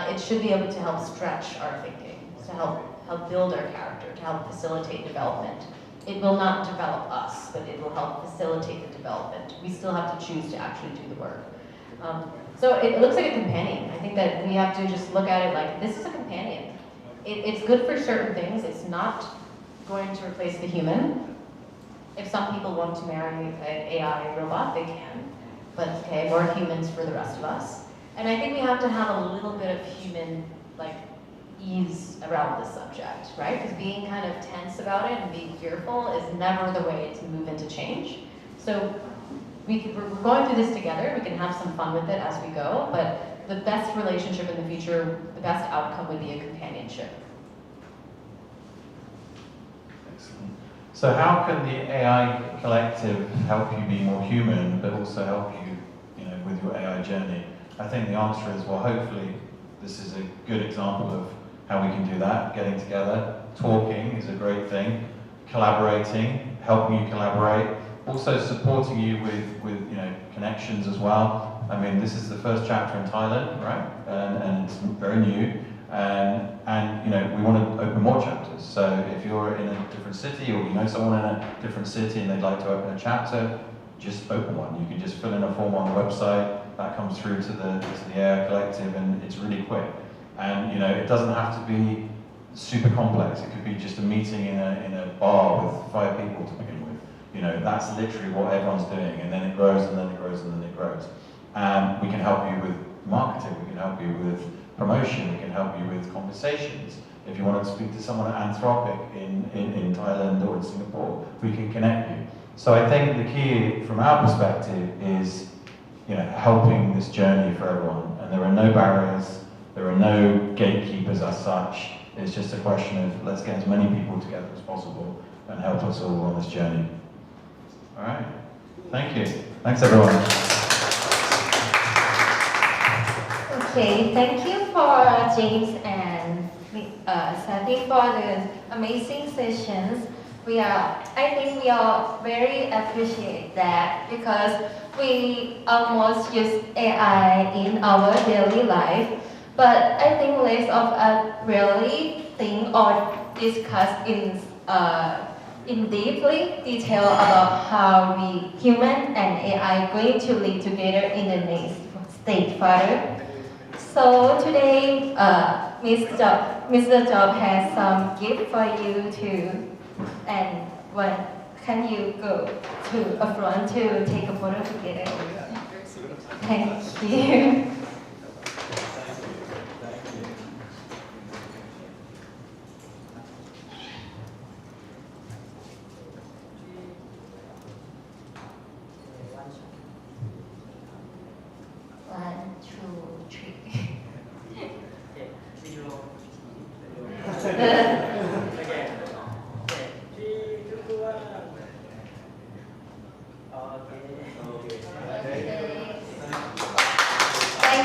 it should be able to help stretch our thinking, to help build our character, to help facilitate development. It will not develop us, but it will help facilitate the development. We still have to choose to actually do the work. So it looks like a companion. I think that we have to just look at it like, this is a companion. It's good for certain things. It's not going to replace the human. If some people want to marry an AI robot, they can. But okay, more humans for the rest of us. And I think we have to have a little bit of human, ease around this subject, right? Because being kind of tense about it and being fearful is never the way to move into change. So we're going through this together. We can have some fun with it as we go, but the best relationship in the future, the best outcome would be a companionship. Excellent. So how can the AI collective help you be more human, but also help you, with your AI journey? I think the answer is, well, hopefully this is a good example of how we can do that. Getting together, talking is a great thing. Collaborating, helping you collaborate. Also supporting you with connections as well. I mean, this is the first chapter in Thailand, right? And it's very new. And we want to open more chapters. So if you're in a different city, or you know someone in a different city and they'd like to open a chapter, just open one. You can just fill in a form on the website. That comes through to the AI collective, and it's really quick. And it doesn't have to be super complex. It could be just a meeting in a bar with 5 people to begin with. That's literally what everyone's doing, and then it grows, and then it grows, and then it grows. We can help you with marketing. We can help you with promotion. We can help you with conversations. If you want to speak to someone at Anthropic in Thailand or in Singapore, we can connect you. So I think the key from our perspective is helping this journey for everyone. And there are no barriers, there are no gatekeepers as such. It's just a question of let's get as many people together as possible and help us all on this journey. All right. Thank you. Thanks, everyone. Okay, thank you for James and Sathi for the amazing sessions. I think we all very appreciate that because we almost use AI in our daily life, but I think less of us really think or discuss in deeply detail about how we human and AI going to live together in the next stage further. So today, Mr. Job has some gift for you too. And can you go to a front to take a photo together? Thank you. One, two, three. Thank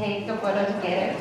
take a photo together?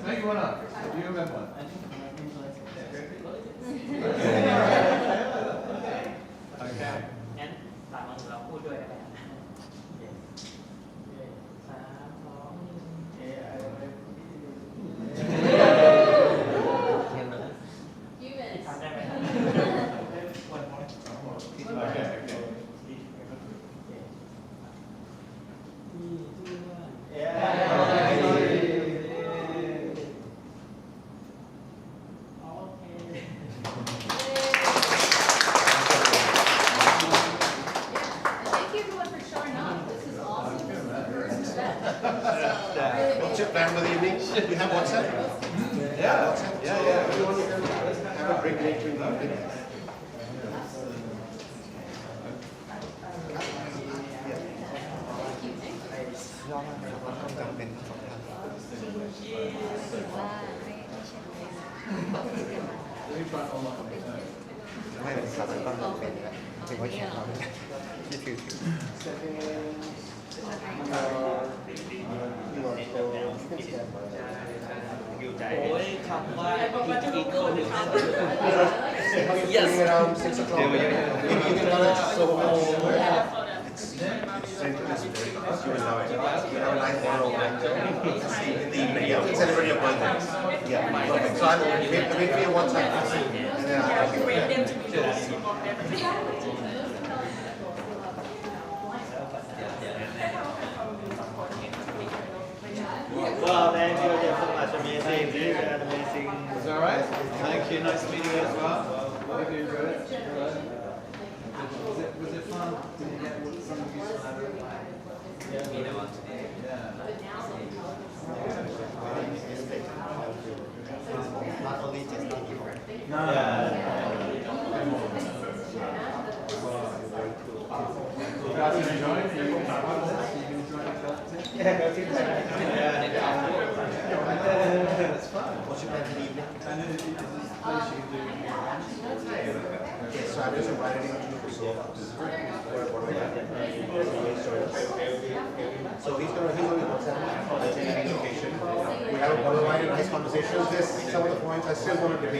Make one up. Do you remember one? Okay. งั้นหลังเราพูดด้วยอะไรทำได้ไหม Okay. Thank you everyone for showing up. This is awesome. This is the first step. What's your plan for the evening? You have WhatsApp? Yeah. Yeah. Everyone can have a break later in the evening. Yes. Around 6 o'clock. You can manage so you will love it. You have a nice tomorrow. In the evening, yeah, we can celebrate your birthday. Yeah, perfect. So I'll wait for your WhatsApp. And then I'll Wait them to be those who want everything. Well, thank you again so much. Amazing. This is amazing. Is that all right? Thank you. Nice meeting you as well. Hope you enjoyed it. Was it fun? Did you get some useful out of it? not only just thinking about it. No. You guys been enjoying it? You been enjoying it? Yeah. That's fun. What's your plan for the evening? And is this place you can do here? Yes, so I've just invited him to so So he's going to WhatsApp me for the location. We have a nice conversation. There's some of the points I still want to debate.